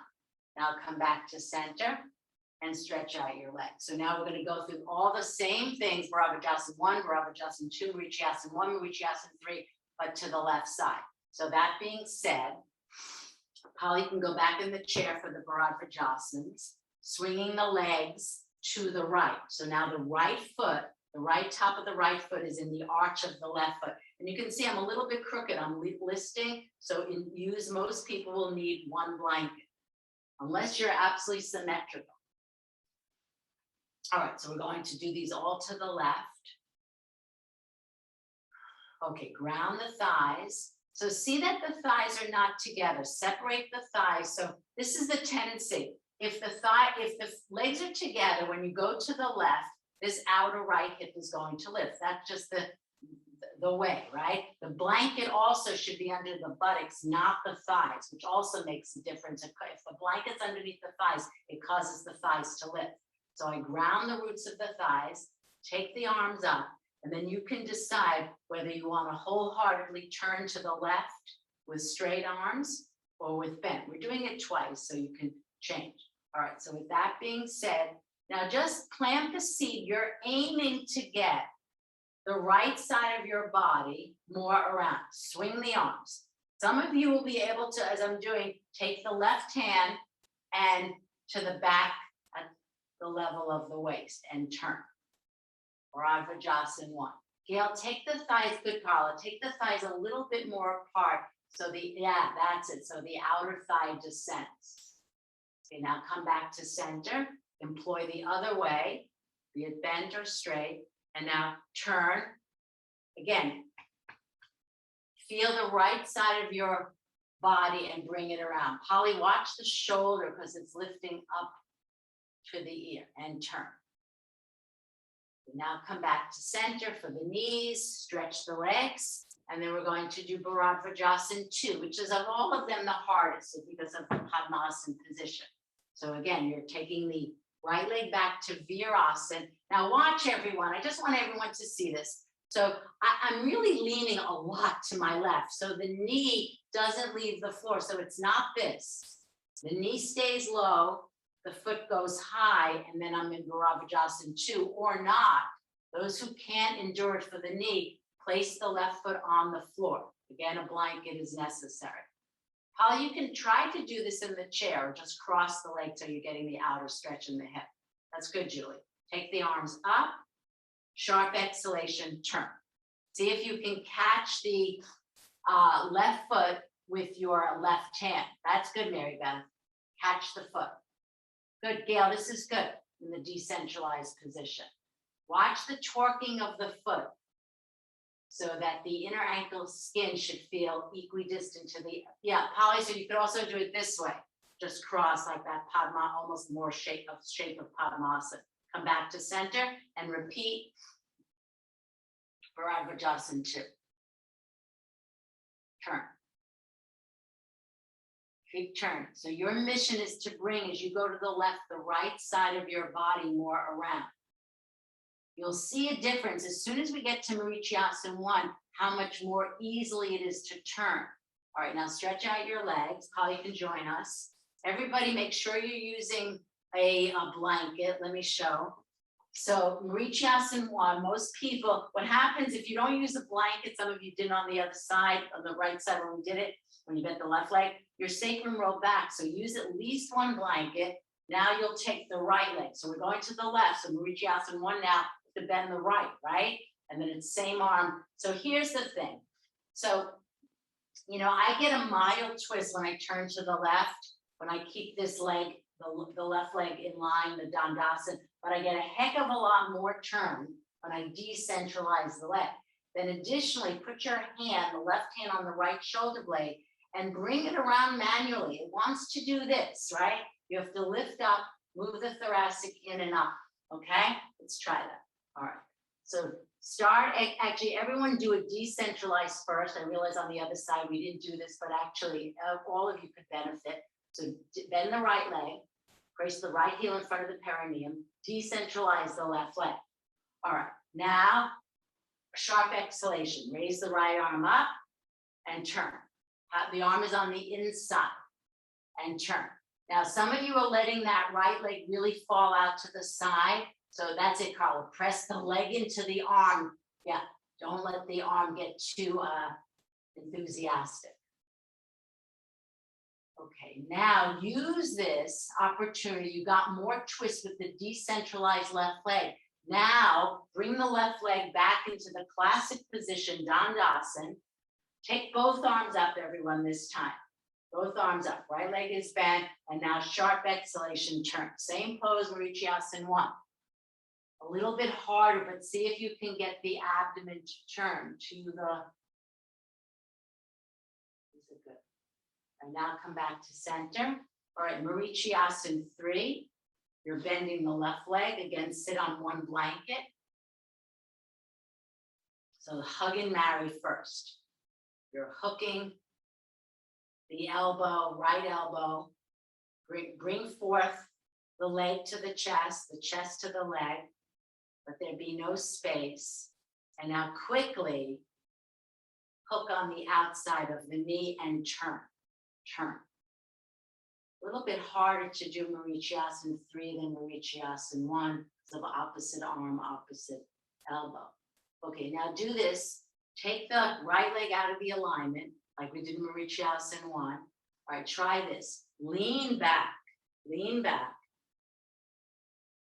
Now come back to center and stretch out your legs. So now we're going to go through all the same things, Bharadvajasana 1, Bharadvajasana 2, Marichiasana 1, Marichiasana 3, but to the left side. So that being said, Polly can go back in the chair for the Bharadvajasanas, swinging the legs to the right. So now the right foot, the right top of the right foot is in the arch of the left foot. And you can see I'm a little bit crooked. I'm listing. So most people will need one blanket, unless you're absolutely symmetrical. All right, so we're going to do these all to the left. Okay, ground the thighs. So see that the thighs are not together. Separate the thighs. So this is the tendency. If the legs are together, when you go to the left, this outer right hip is going to lift. That's just the way, right? The blanket also should be under the buttocks, not the thighs, which also makes a difference. If the blanket's underneath the thighs, it causes the thighs to lift. So I ground the roots of the thighs, take the arms up, and then you can decide whether you want to wholeheartedly turn to the left with straight arms or with bent. We're doing it twice, so you can change. All right, so with that being said, now just plant the seed. You're aiming to get the right side of your body more around. Swing the arms. Some of you will be able to, as I'm doing, take the left hand and to the back at the level of the waist and turn. Bharadvajasana 1. Gail, take the thighs, good Carla, take the thighs a little bit more apart. So that's it. So the outer thigh descends. Okay, now come back to center. Employ the other way, be it bent or straight. And now turn. Again, feel the right side of your body and bring it around. Polly, watch the shoulder because it's lifting up to the ear and turn. Now come back to center for the knees, stretch the legs, and then we're going to do Bharadvajasana 2, which is of all of them the hardest because of the Padmasana position. So again, you're taking the right leg back to Virasana. Now watch everyone, I just want everyone to see this. So I'm really leaning a lot to my left, so the knee doesn't leave the floor, so it's not this. The knee stays low, the foot goes high, and then I'm in Bharadvajasana 2 or not. Those who can't endure it for the knee, place the left foot on the floor. Again, a blanket is necessary. Holly, you can try to do this in the chair or just cross the legs so you're getting the outer stretch in the hip. That's good, Julie. Take the arms up, sharp exhalation, turn. See if you can catch the left foot with your left hand. That's good, Mary Beth. Catch the foot. Good, Gail, this is good in the decentralized position. Watch the torquing of the foot so that the inner ankle skin should feel equidistant to the, Polly, so you could also do it this way. Just cross like that Padma, almost more shape of Padmasana. Come back to center and repeat Bharadvajasana 2. Turn. Keep turn. So your mission is to bring, as you go to the left, the right side of your body more around. You'll see a difference as soon as we get to Marichiyasana 1, how much more easily it is to turn. All right, now stretch out your legs. Holly, you can join us. Everybody make sure you're using a blanket. Let me show. So Marichiyasana 1, most people, what happens if you don't use a blanket, some of you did on the other side, on the right side when we did it, when you bent the left leg, your sacrum rolled back. So use at least one blanket. Now you'll take the right leg. So we're going to the left. So Marichiyasana 1 now to bend the right? And then it's same arm. So here's the thing. So, I get a mild twist when I turn to the left, when I keep this leg, the left leg in line, the Dandasana, but I get a heck of a lot more turn when I decentralize the leg. Then additionally, put your hand, the left hand on the right shoulder blade and bring it around manually. It wants to do this, right? You have to lift up, move the thoracic in and up, okay? Let's try that. All right, so start, actually everyone do it decentralized first. I realize on the other side we didn't do this, but actually all of you could benefit. So bend the right leg, place the right heel in front of the perineum, decentralize the left leg. All right, now sharp exhalation, raise the right arm up and turn. The arm is on the inside and turn. Now some of you are letting that right leg really fall out to the side. So that's it, Carla. Press the leg into the arm. Yeah, don't let the arm get too enthusiastic. Okay, now use this opportunity. You got more twist with the decentralized left leg. Now bring the left leg back into the classic position, Dandasana. Take both arms up, everyone, this time. Both arms up. Right leg is bent. And now sharp exhalation, turn. Same pose, Marichiyasana 1. A little bit harder, but see if you can get the abdomen to turn to the. Is it good? And now come back to center. All right, Marichiyasana 3. You're bending the left leg. Again, sit on one blanket. So hug and marry first. You're hooking the elbow, right elbow. Bring forth the leg to the chest to the leg. Let there be no space. And now quickly hook on the outside of the knee and turn. Turn. A little bit harder to do Marichiyasana 3 than Marichiyasana 1 because of opposite arm, opposite elbow. Okay, now do this. Take the right leg out of the alignment like we did in Marichiyasana 1. All right, try this. Lean back, lean back.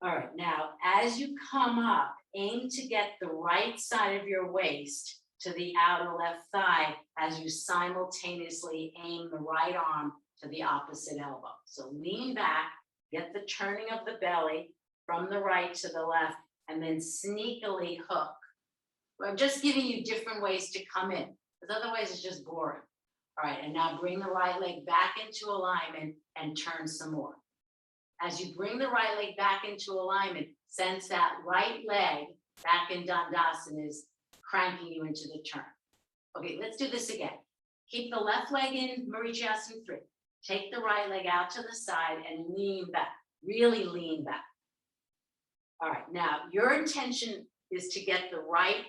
All right, now as you come up, aim to get the right side of your waist to the outer left thigh as you simultaneously aim the right arm to the opposite elbow. So lean back, get the turning of the belly from the right to the left, and then sneakily hook. I'm just giving you different ways to come in, because otherwise it's just boring. All right, and now bring the right leg back into alignment and turn some more. As you bring the right leg back into alignment, sense that right leg Back in Dandasana is cranking you into the turn. Okay, let's do this again. Keep the left leg in Marichasana 3. Take the right leg out to the side and lean back, really lean back. All right, now your intention is to get the right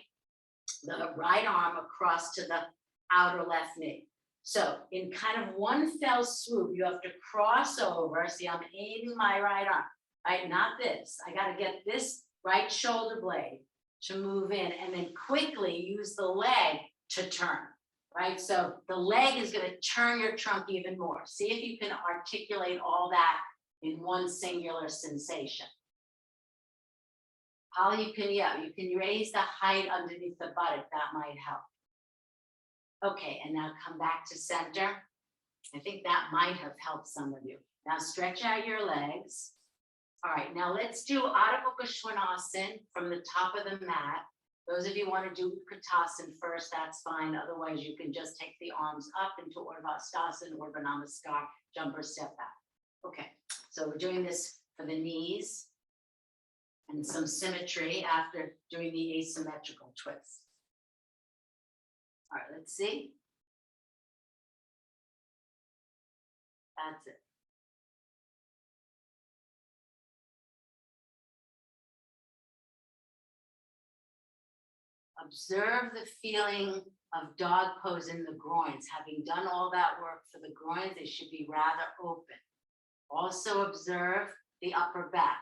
arm across to the outer left knee. So in kind of one fell swoop, you have to cross over. See, I'm aiming my right arm, right? Not this. I got to get this right shoulder blade to move in and then quickly use the leg to turn, right? So the leg is going to turn your trunk even more. See if you can articulate all that in one singular sensation. Holly, you can raise the height underneath the buttock. That might help. Okay, and now come back to center. I think that might have helped some of you. Now stretch out your legs. All right, now let's do Adho Mukha Svanasana from the top of the mat. Those of you who want to do Utkatasana first, that's fine. Otherwise, you can just take the arms up into Urdhva or Namaskar, jump or step back. Okay, so we're doing this for the knees and some symmetry after doing the asymmetrical twist. All right, let's see. That's it. Observe the feeling of dog pose in the groins. Having done all that work for the groins, they should be rather open. Also observe the upper back.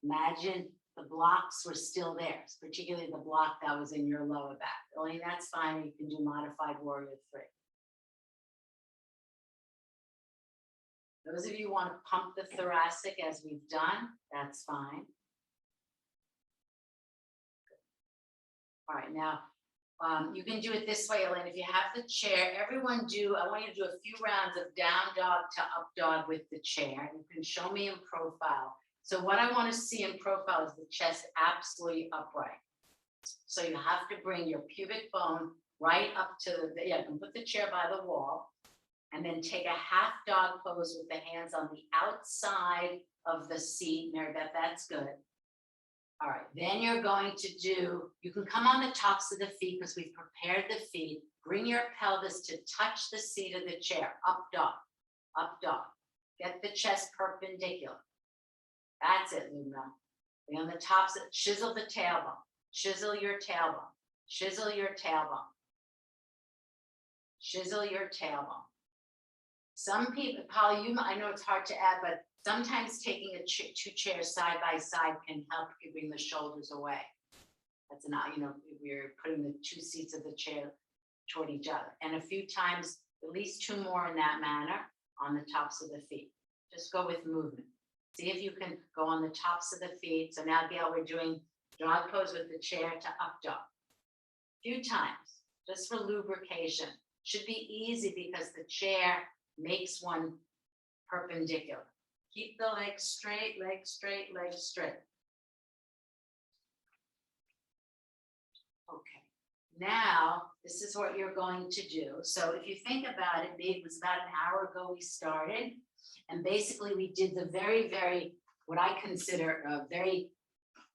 Imagine the blocks were still there, particularly the block that was in your lower back. Only that's fine. You can do modified warrior 3. Those of you who want to pump the thoracic as we've done, that's fine. All right, now you can do it this way, Elaine. If you have the chair, everyone I want you to do a few rounds of down dog to up dog with the chair. You can show me in profile. So what I want to see in profile is the chest absolutely upright. So you have to bring your pubic bone right up to the, you can put the chair by the wall and then take a half dog pose with the hands on the outside of the seat. Mary Beth, that's good. All right, then you're going to do, you can come on the tops of the feet because we've prepared the feet. Bring your pelvis to touch the seat of the chair. Up dog, up dog. Get the chest perpendicular. That's it, Luna. Be on the tops, chisel the tailbone. Chisel your tailbone. Chisel your tailbone. Chisel your tailbone. Some people, Polly, I know it's hard to add, but sometimes taking two chairs side by side can help you bring the shoulders away. That's not, we're putting the two seats of the chair toward each other. And a few times, at least 2 more in that manner on the tops of the feet. Just go with movement. See if you can go on the tops of the feet. So now, Gail, we're doing dog pose with the chair to up dog. A few times, just for lubrication. Should be easy because the chair makes one perpendicular. Keep the legs straight, legs straight, legs straight. Okay, now this is what you're going to do. So if you think about it, it was about an hour ago we started. And basically we did the very, what I consider a very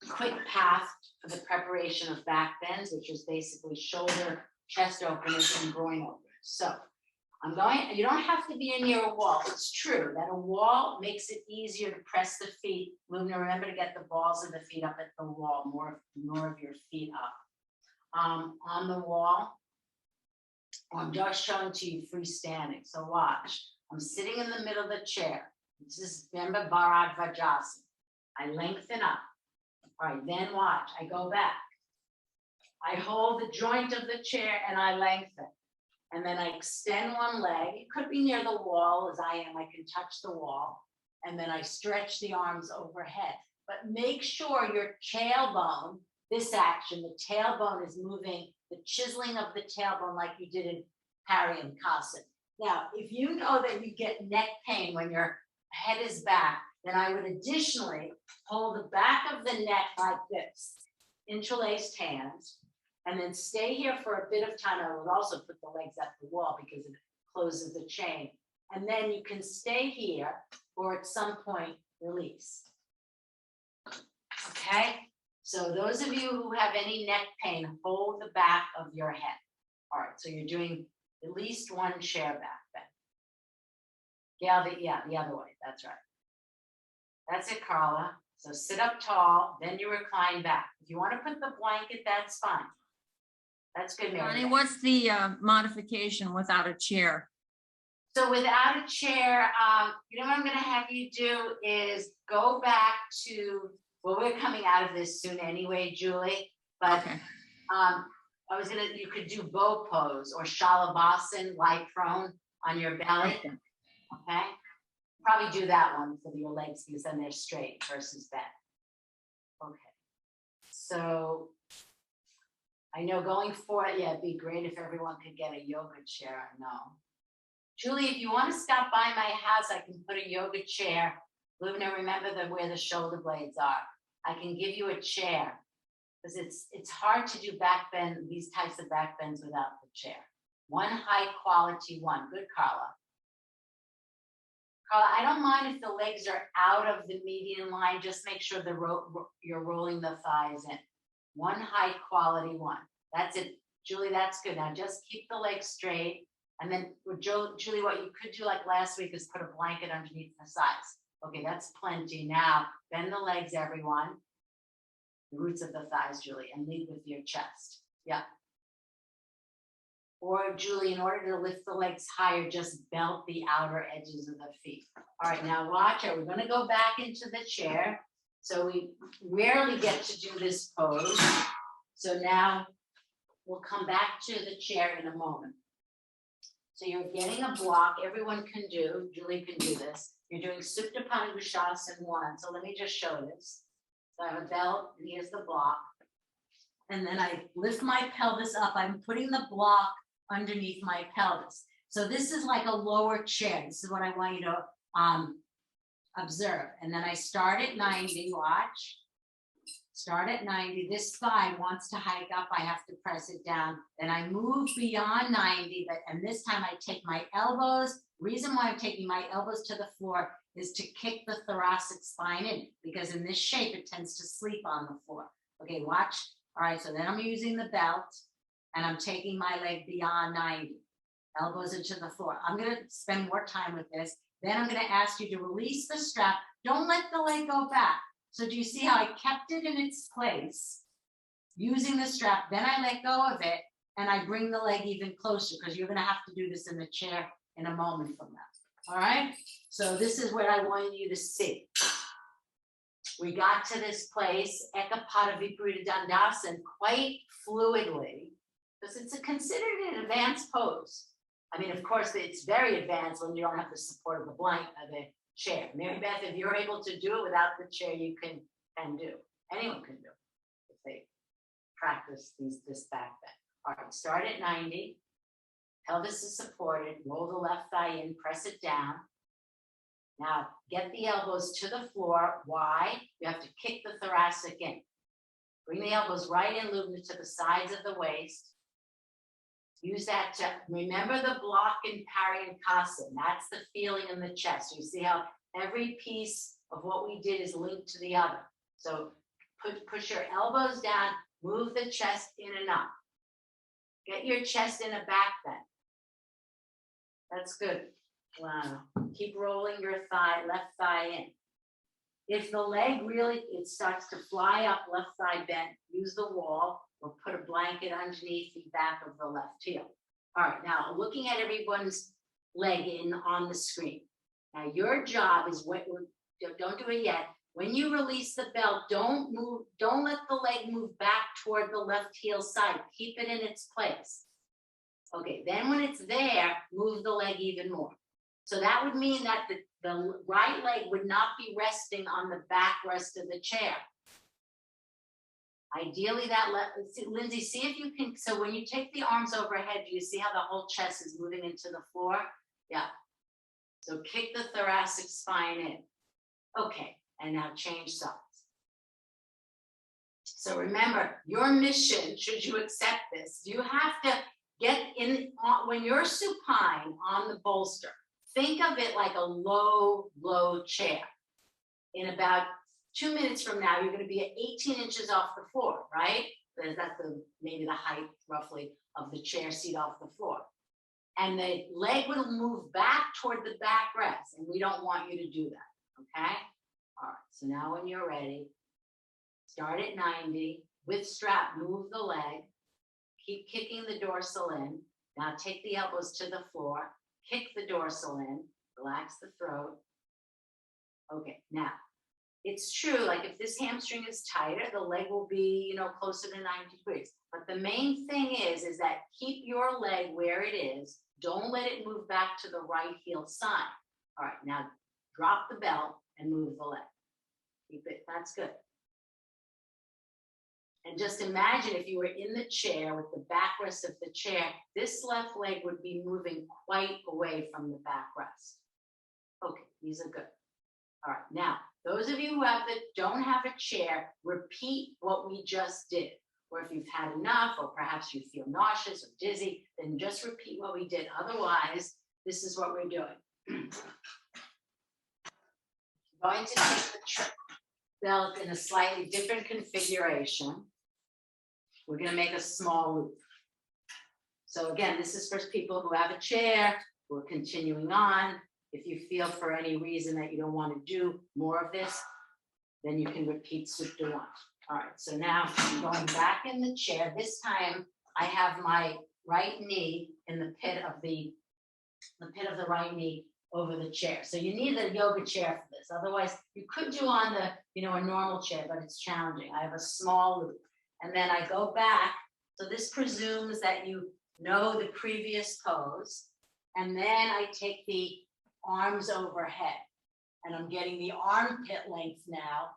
quick path for the preparation of back bends, which is basically shoulder, chest openers, and groin openers. So you don't have to be near a wall. It's true that a wall makes it easier to press the feet. Remember to get the balls of the feet up at the wall, more of your feet up. On the wall, I'm just showing to you freestanding. So watch. I'm sitting in the middle of the chair. This is, remember, Bharadvajasana. I lengthen up. All right, then watch. I go back. I hold the joint of the chair and I lengthen. And then I extend one leg. It could be near the wall as I am. I can touch the wall. And then I stretch the arms overhead. But make sure your tailbone, this action, the tailbone is moving, the chiseling of the tailbone like you did in Paryanukasana. Now, if you know that you get neck pain when your head is back, then I would additionally hold the back of the neck like this, interlaced hands, and then stay here for a bit of time. I would also put the legs at the wall because it closes the chain. And then you can stay here or at some point release. Okay, So those of you who have any neck pain, hold the back of your head. All right, so you're doing at least one chair back bend. Yeah, the other way, that's right. That's it, Carla. So sit up tall, then you recline back. If you want to put the blanket, that's fine. That's good, Mary. Connie, what's the modification without a chair? So without a chair, you know what I'm going to have you do is go back to, well, we're coming out of this soon anyway, Julie, but Okay. you could do bow pose or shalabhasan, lie prone on your belly. Okay. Probably do that one for your legs because then they're straight versus bent. Okay. So I know going forward, yeah, it'd be great if everyone could get a yoga chair. I know. Julie, if you want to stop by my house, I can put a yoga chair. Luna, remember where the shoulder blades are. I can give you a chair because it's hard to do back bend, these types of back bends without the chair. One high quality one. Good, Carla. Carla, I don't mind if the legs are out of the median line. Just make sure you're rolling the thighs in. One high quality one. That's it. Julie, that's good. Now just keep the legs straight. And then Julie, what you could do like last week is put a blanket underneath the thighs. Okay, that's plenty. Now bend the legs, everyone. The roots of the thighs, Julie, and lead with your chest. Yeah. Or Julie, in order to lift the legs higher, just belt the outer edges of the feet. All right, now watch it. We're going to go back into the chair. So we rarely get to do this pose. So now we'll come back to the chair in a moment. So you're getting a block. Everyone can do. Julie can do this. You're doing Supta Bhushasana 1. So let me just show this. So I have a belt, and here's the block. And then I lift my pelvis up. I'm putting the block underneath my pelvis. So this is like a lower chair. This is what I want you to observe. And then I start at 90, watch. Start at 90. This thigh wants to hike up. I have to press it down. Then I move beyond 90, and this time I take my elbows. Reason why I'm taking my elbows to the floor is to kick the thoracic spine in, because in this shape, it tends to sleep on the floor. Okay, watch. All right, so then I'm using the belt, and I'm taking my leg beyond 90. Elbows into the floor. I'm going to spend more time with this. Then I'm going to ask you to release the strap. Don't let the leg go back. So do you see how I kept it in its place using the strap? Then I let go of it, and I bring the leg even closer, because you're going to have to do this in the chair in a moment from now. All right? So this is what I want you to see. We got to this place, Ekapada Viparita Dandasana, quite fluidly, because it's considered an advanced pose. I mean, of course, it's very advanced when you don't have the support of the blanket of the chair. Mary Beth, if you're able to do it without the chair, you can do. Anyone can do it if they practice this back bend. All right, start at 90. Pelvis is supported. Roll the left thigh in, press it down. Now, get the elbows to the floor. Why? You have to kick the thoracic in. Bring the elbows right in, Lubna, to the sides of the waist. Use that to remember the block in Paryankasana. That's the feeling in the chest. You see how every piece of what we did is linked to the other. So push your elbows down, move the chest in and up. Get your chest in a back bend. That's good. Wow. Keep rolling your thigh, left thigh in. If the leg really, it starts to fly up, left thigh bent, use the wall or put a blanket underneath the back of the left heel. All right, now looking at everyone's leg on the screen. Now your job is, don't do it yet. When you release the belt, don't let the leg move back toward the left heel side. Keep it in its place. Okay, then when it's there, move the leg even more. So that would mean that the right leg would not be resting on the backrest of the chair. Ideally, Lindsay, see if you can, so when you take the arms overhead, do you see how the whole chest is moving into the floor? Yeah. So kick the thoracic spine in. Okay, and now change sides. So remember, your mission, should you accept this, you have to get in, when you're supine on the bolster, think of it like a low chair in about 2 minutes from now, you're gonna be at 18 inches off the floor, right? That's maybe the height roughly of the chair seat off the floor. And the leg will move back toward the backrest, and we don't want you to do that, okay? All right, so now when you're ready, start at 90, with strap, move the leg, keep kicking the dorsal in. Now take the elbows to the floor, kick the dorsal in, relax the throat. Okay, now, it's true, like if this hamstring is tighter, the leg will be, you know, closer to 90 degrees. But the main thing is that keep your leg where it is. Don't let it move back to the right heel side. All right, now drop the belt and move the leg. Keep it, that's good. And just imagine if you were in the chair with the backrest of the chair, this left leg would be moving quite away from the backrest. Okay, these are good. All right, now, those of you who don't have a chair, repeat what we just did. Or if you've had enough, or perhaps you feel nauseous or dizzy, then just repeat what we did. Otherwise, this is what we're doing. We're going to take the belt in a slightly different configuration. We're going to make a small loop. So again, this is for people who have a chair. We're continuing on. If you feel for any reason that you don't want to do more of this, then you can repeat Supta 1. All right, so now I'm going back in the chair. This time I have my right knee in the pit of the right knee over the chair. So you need a yoga chair for this. Otherwise, you could do on the, you know, a normal chair, but it's challenging. I have a small loop. And then I go back. So this presumes that you know the previous pose. And then I take the arms overhead. And I'm getting the armpit length now,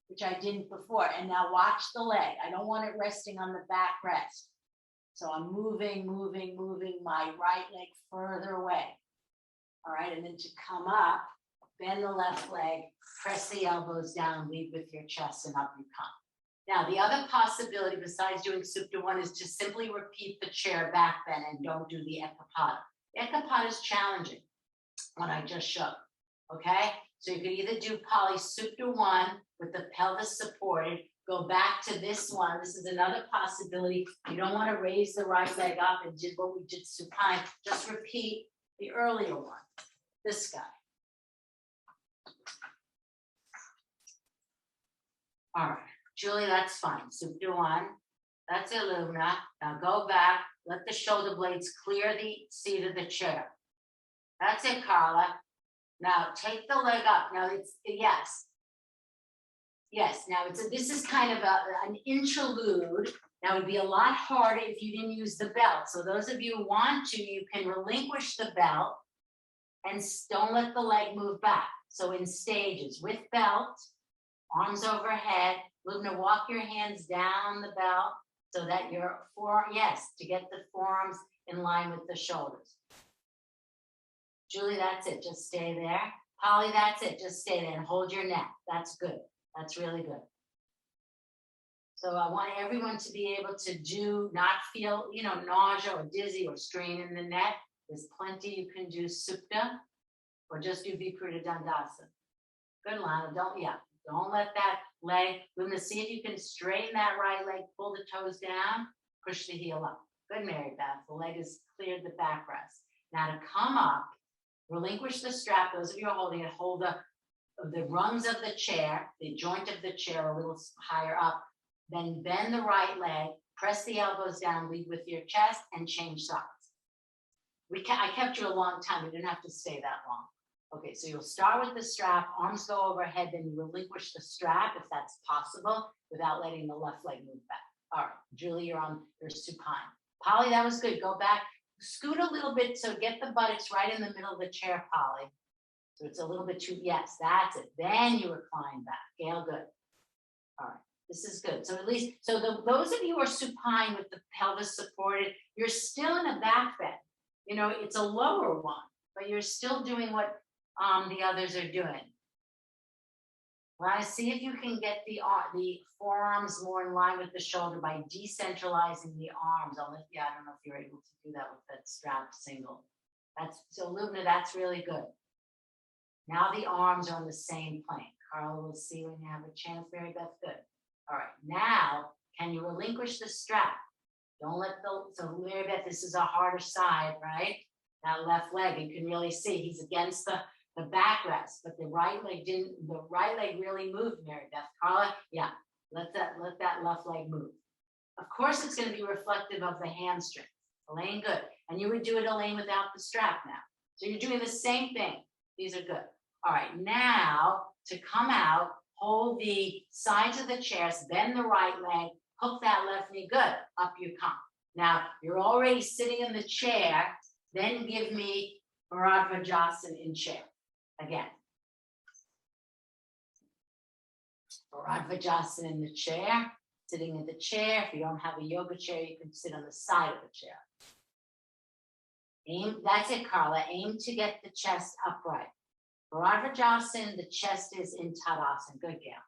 which I didn't before. And now watch the leg. I don't want it resting on the backrest. So I'm moving my right leg further away. All right, and then to come up, bend the left leg, press the elbows down, lead with your chest, and up you come. Now, the other possibility besides doing Supta 1 is to simply repeat the chair back bend and don't do the Ekapada. The Ekapada is challenging, what I just showed, okay? So you could either do Pali Supta 1 with the pelvis supported, go back to this one. This is another possibility. You don't want to raise the right leg up and did what we did supine. Just repeat the earlier one, this guy. All right, Julie, that's fine. Supta 1, that's Illumina. Now go back, let the shoulder blades clear the seat of the chair. That's it, Carla. Now take the leg up. Now it's, yes. Yes, now this is kind of an interlude. Now it'd be a lot harder if you didn't use the belt. So those of you who want to, you can relinquish the belt and don't let the leg move back. So in stages, with belt, arms overhead, Lubna, walk your hands down the belt so that your to get the forearms in line with the shoulders. Julie, that's it, just stay there. Polly, that's it, just stay there and hold your neck. That's good, that's really good. So I want everyone to be able to not feel, you know, nausea or dizzy or strain in the neck. There's plenty you can do Supta or just do Viparita Dandasana. Good, Lana, don't let that leg, we're gonna see if you can straighten that right leg, pull the toes down, push the heel up. Good, Mary Beth, the leg has cleared the backrest. Now to come up, relinquish the strap, those of you who are holding it, hold the rungs of the chair, the joint of the chair a little higher up, then bend the right leg, press the elbows down, lead with your chest, and change sides. I kept you a long time, you didn't have to stay that long. Okay, so you'll start with the strap, arms go overhead, then you relinquish the strap if that's possible without letting the left leg move back. All right, Julie, you're supine. Polly, that was good, go back, scoot a little bit, so get the buttocks right in the middle of the chair, Polly. So it's a little bit too, yes, that's it. Then you recline back. Gail, good. All right, this is good. So at least, those of you who are supine with the pelvis supported, you're still in a back bend. You know, it's a lower one, but you're still doing what the others are doing. Want to see if you can get the forearms more in line with the shoulder by decentralizing the arms. I don't know if you're able to do that with that strap single. So Lubna, that's really good. Now the arms are on the same plane. Carla will see when you have a chance. Mary Beth, good. All right, now, can you relinquish the strap? Don't let so Mary Beth, this is a harder side, right? That left leg, you can really see he's against the backrest, but the right leg really moved, Mary Beth. Carla, yeah, let that left leg move. Of course, it's going to be reflective of the hamstring. Elaine, good. And you would do it, Elaine, without the strap now. So you're doing the same thing. These are good. All right, now to come out, hold the sides of the chairs, bend the right leg, hook that left knee, good. Up you come. Now, you're already sitting in the chair, then give me Bharadvajasana in chair. Again. Bharadvajasana in the chair, sitting in the chair. If you don't have a yoga chair, you can sit on the side of the chair. Aim, that's it, Carla. Aim to get the chest upright. Bharadvajasana, the chest is in Tadasana. Good, Gail.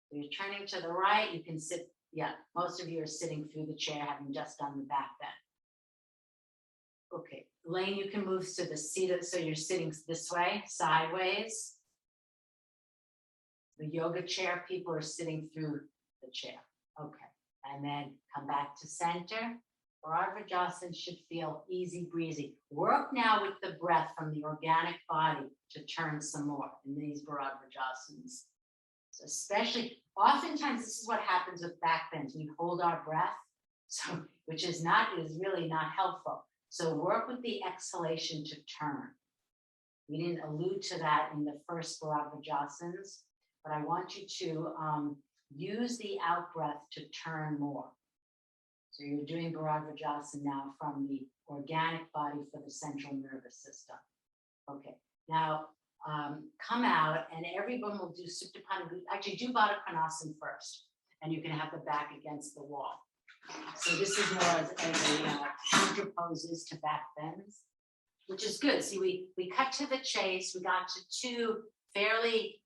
So you're turning to the right, you can sit, yeah, most of you are sitting through the chair, having just done the back bend. Okay, Elaine, you can move to the seat, so you're sitting this way, sideways. The yoga chair people are sitting through the chair. Okay, and then come back to center. Bharadvajasana should feel easy breezy. Work now with the breath from the organic body to turn some more in these Bharadvajasanas. So especially, oftentimes this is what happens with back bends. We hold our breath, so which is really not helpful. So work with the exhalation to turn. We didn't allude to that in the first Bharadvajasanas, but I want you to use the out breath to turn more. So you're doing Bharadvajasana now from the organic body for the central nervous system. Okay, now come out and everyone will do Supta Panagusthasana. Actually, do Baddha Konasana first, and you can have the back against the wall. So this is more as a counter poses to back bends, which is good. See, we cut to the chase. We got to two fairly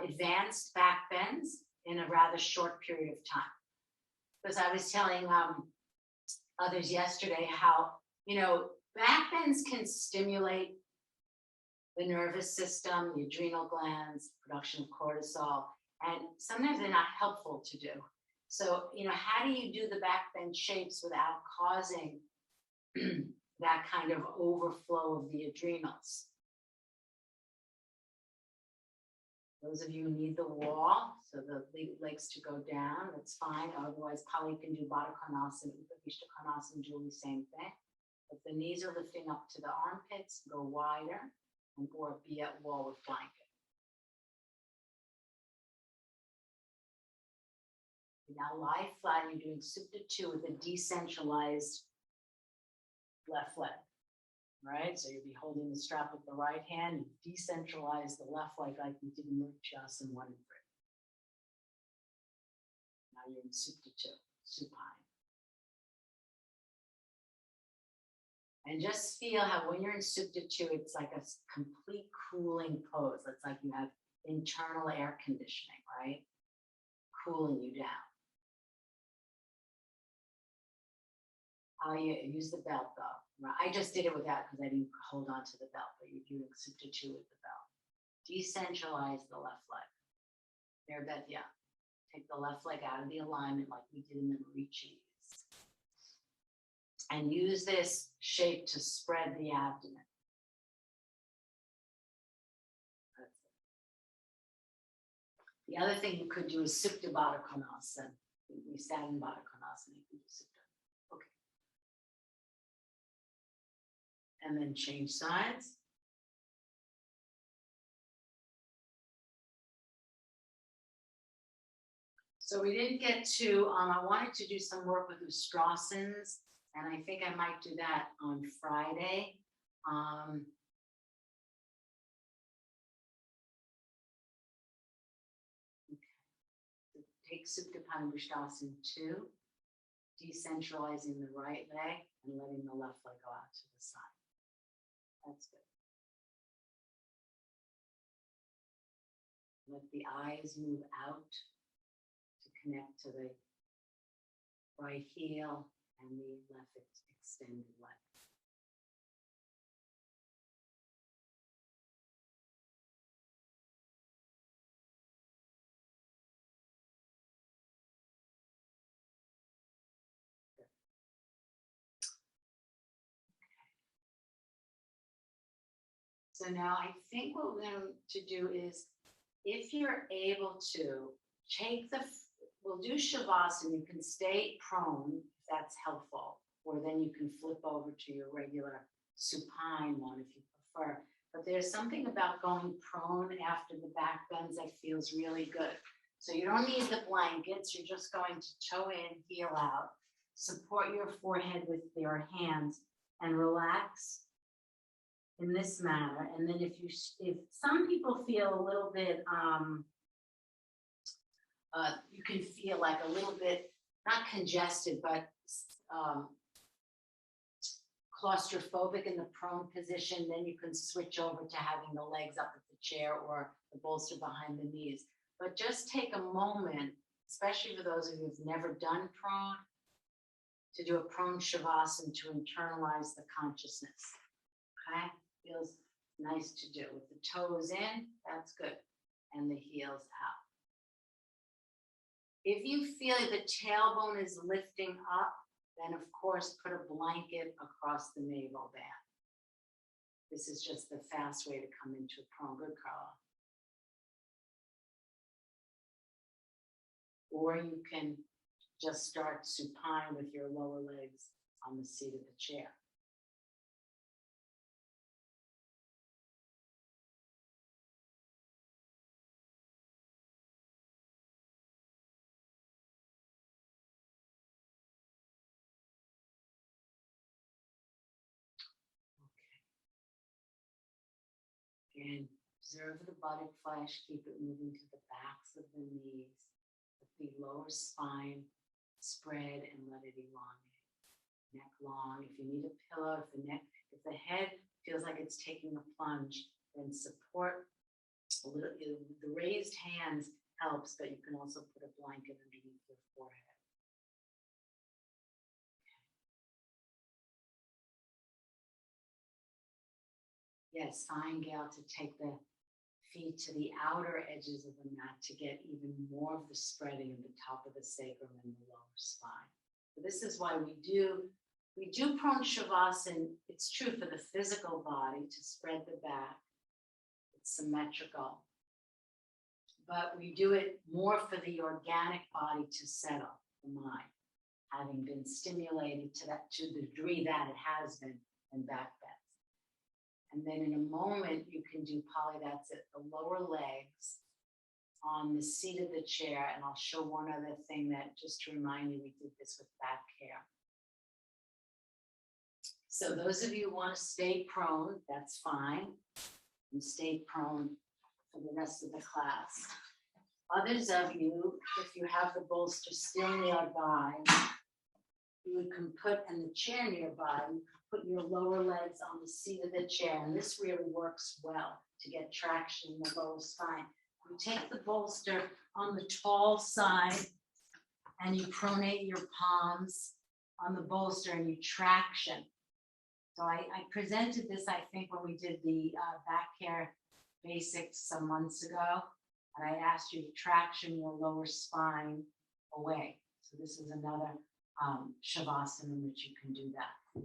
advanced back bends in a rather short period of time. Because I was telling others yesterday how, back bends can stimulate the nervous system, the adrenal glands, production of cortisol, and sometimes they're not helpful to do. So, how do you do the back bend shapes without causing that kind of overflow of the adrenals? Those of you who need the wall, so the legs to go down, that's fine. Otherwise, Kali can do Baddha Konasana, Upavishta Konasana, do the same thing. If the knees are lifting up to the armpits, go wider, or be at wall with blanket. Now lie flat, you're doing Supta 2 with a decentralized left leg. Right, so you'll be holding the strap with the right hand, you decentralize the left leg like you did in Murchasana 1 and 3. Now you're in Supta 2, supine. And just feel how when you're in Supta 2, it's like a complete cooling pose. It's like you have internal air conditioning, right? Cooling you down. How you use the belt though. I just did it without because I didn't hold on to the belt, but you're doing Supta 2 with the belt. Decentralize the left leg. There, Beth, yeah. Take the left leg out of the alignment like we did in the Marichis. And use this shape to spread the abdomen. That's it. The other thing you could do is Supta Baddha Konasana. We sat in Baddha Konasana. You can do Supta. Okay. And then change sides. So we didn't get to, I wanted to do some work with Ustrasans, and I think I might do that on Friday. Okay. So take Supta Panagusthasana 2, decentralizing the right leg and letting the left leg go out to the side. That's good. Let the eyes move out to connect to the right heel and the left extended leg. So now I think what we're going to do is, if you're able to, take we'll do Shavasana. You can stay prone if that's helpful, or then you can flip over to your regular supine one if you prefer. But there's something about going prone after the back bends that feels really good. So you don't need the blankets. You're just going to toe in, heel out, support your forehead with your hands, and relax in this manner. And then if some people feel a little bit, you can feel like a little bit, not congested, but claustrophobic in the prone position, then you can switch over to having the legs up at the chair or the bolster behind the knees. But just take a moment, especially for those of you who've never done prone, to do a prone Shavasana to internalize the consciousness. Okay? Feels nice to do. With the toes in, that's good. And the heels out. If you feel the tailbone is lifting up, then of course put a blanket across the navel band. This is just the fast way to come into a prone. Good, Carla. Or you can just start supine with your lower legs on the seat of the chair. And observe the buttock flesh, keep it moving to the backs of the knees, let the lower spine spread and let it elongate. Neck long. If you need a pillow, if the head feels like it's taking a plunge, then support a little. The raised hands helps, but you can also put a blanket underneath your forehead. Yes, fine, Gail, to take the feet to the outer edges of the mat to get even more of the spreading of the top of the sacrum and the lower spine. So this is why we do prone Shavasana. It's true for the physical body to spread the back. It's symmetrical. But we do it more for the organic body to settle, the mind, having been stimulated to the degree that it has been in back bends. And then in a moment, you can do Polly, that's it, the lower legs on the seat of the chair. And I'll show one other thing that, just to remind you, we did this with back care. So those of you who want to stay prone, that's fine. And stay prone for the rest of the class. Others of you, if you have the bolster still nearby, you can put, and the chair nearby, you can put your lower legs on the seat of the chair. And this really works well to get traction in the lower spine. You take the bolster on the tall side and you pronate your palms on the bolster and you traction. So I presented this, I think, when we did the back care basics some months ago. And I asked you to traction your lower spine away. So this is another Shavasana in which you can do that.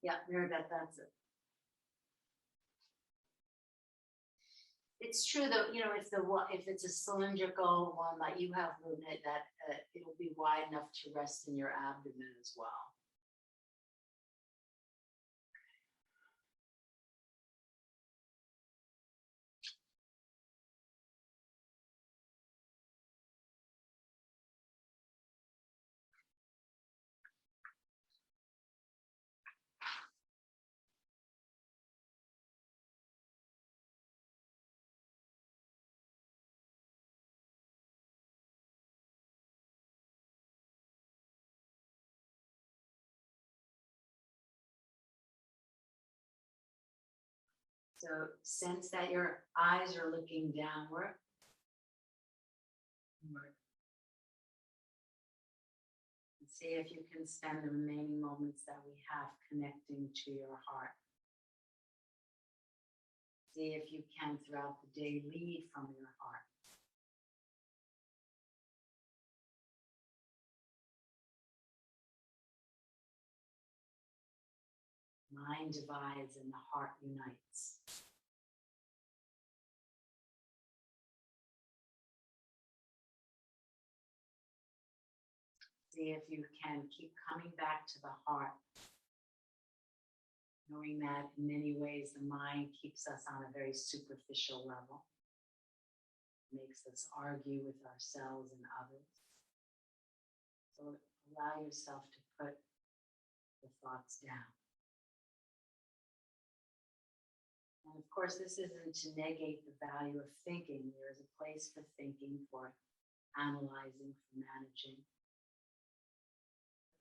Yeah, Mirabeth, that's it. It's true though, you know, if it's a cylindrical one like you have, that it'll be wide enough to rest in your abdomen as well. So sense that your eyes are looking downward. And see if you can spend the remaining moments that we have connecting to your heart. See if you can, throughout the day, lead from your heart. mind divides and the heart unites. See if you can keep coming back to the heart, knowing that in many ways the mind keeps us on a very superficial level, makes us argue with ourselves and others. So allow yourself to put the thoughts down. And of course, this isn't to negate the value of thinking. There is a place for thinking, for analyzing, for managing.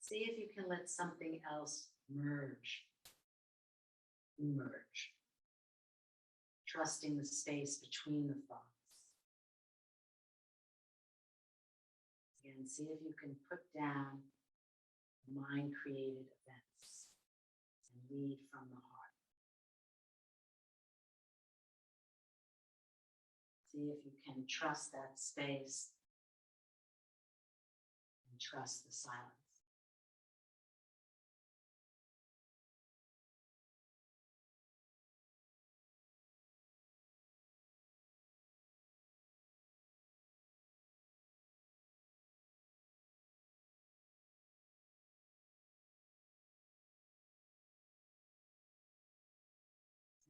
See if you can let something else emerge. Trusting the space between the thoughts. Again, see if you can put down mind-created events and lead from the heart. See if you can trust that space and trust the silence.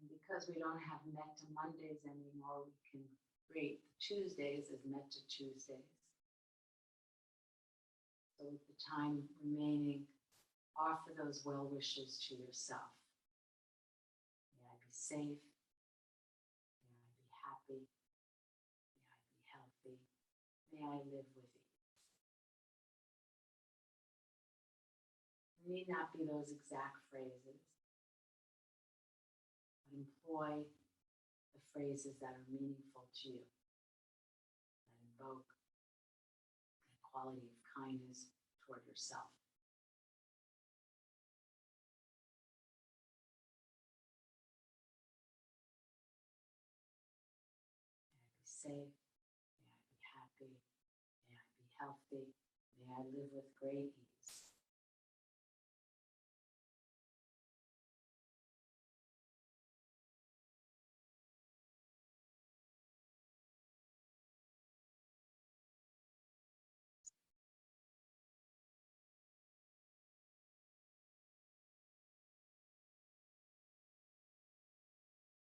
And because we don't have Metta Mondays anymore, we can create the Tuesdays as Metta Tuesdays. So with the time remaining, offer those well wishes to yourself. May I be safe. May I be happy. May I be healthy. May I live with ease. It need not be those exact phrases, but employ the phrases that are meaningful to you, that invoke the quality of kindness toward yourself. May I be safe. May I be happy. May I be healthy. May I live with great ease.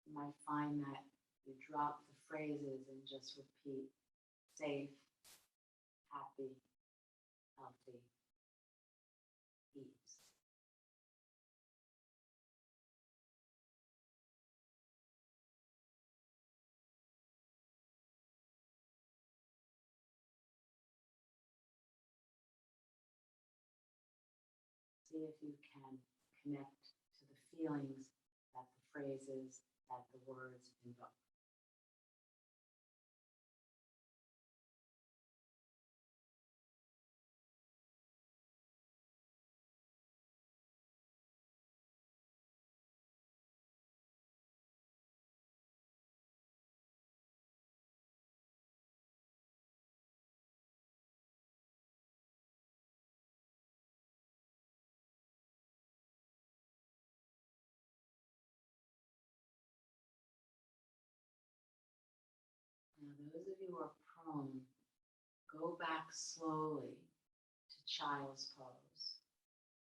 You might find that you drop the phrases and just repeat safe, happy, healthy, ease. See if you can connect to the feelings that the phrases, that the words invoke. Now, those of you who are prone, go back slowly to child's pose.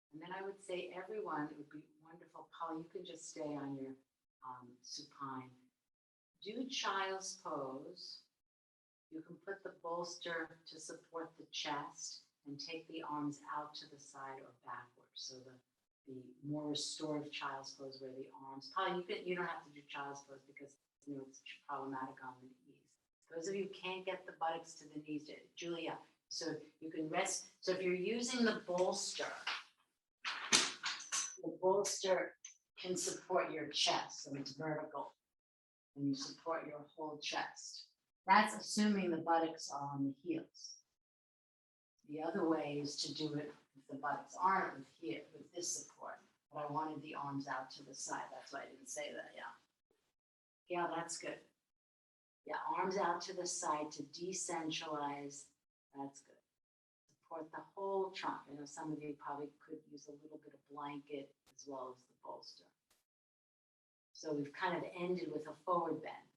And then I would say everyone, it would be wonderful, Paul, you can just stay on your supine. Do child's pose. You can put the bolster to support the chest and take the arms out to the side or backwards. So the more restorative child's pose where the arms, Paul, you don't have to do child's pose because it's problematic on the knees. Those of you who can't get the buttocks to the knees, Julia, so you can rest. So if you're using the bolster can support your chest, so it's vertical, and you support your whole chest. That's assuming the buttocks are on the heels. The other way is to do it if the buttocks aren't with this support, but I wanted the arms out to the side. That's why I didn't say that, yeah. Yeah, that's good. Yeah, arms out to the side to decentralize. That's good. Support the whole trunk. I know some of you probably could use a little bit of blanket as well as the bolster. So we've kind of ended with a forward bend.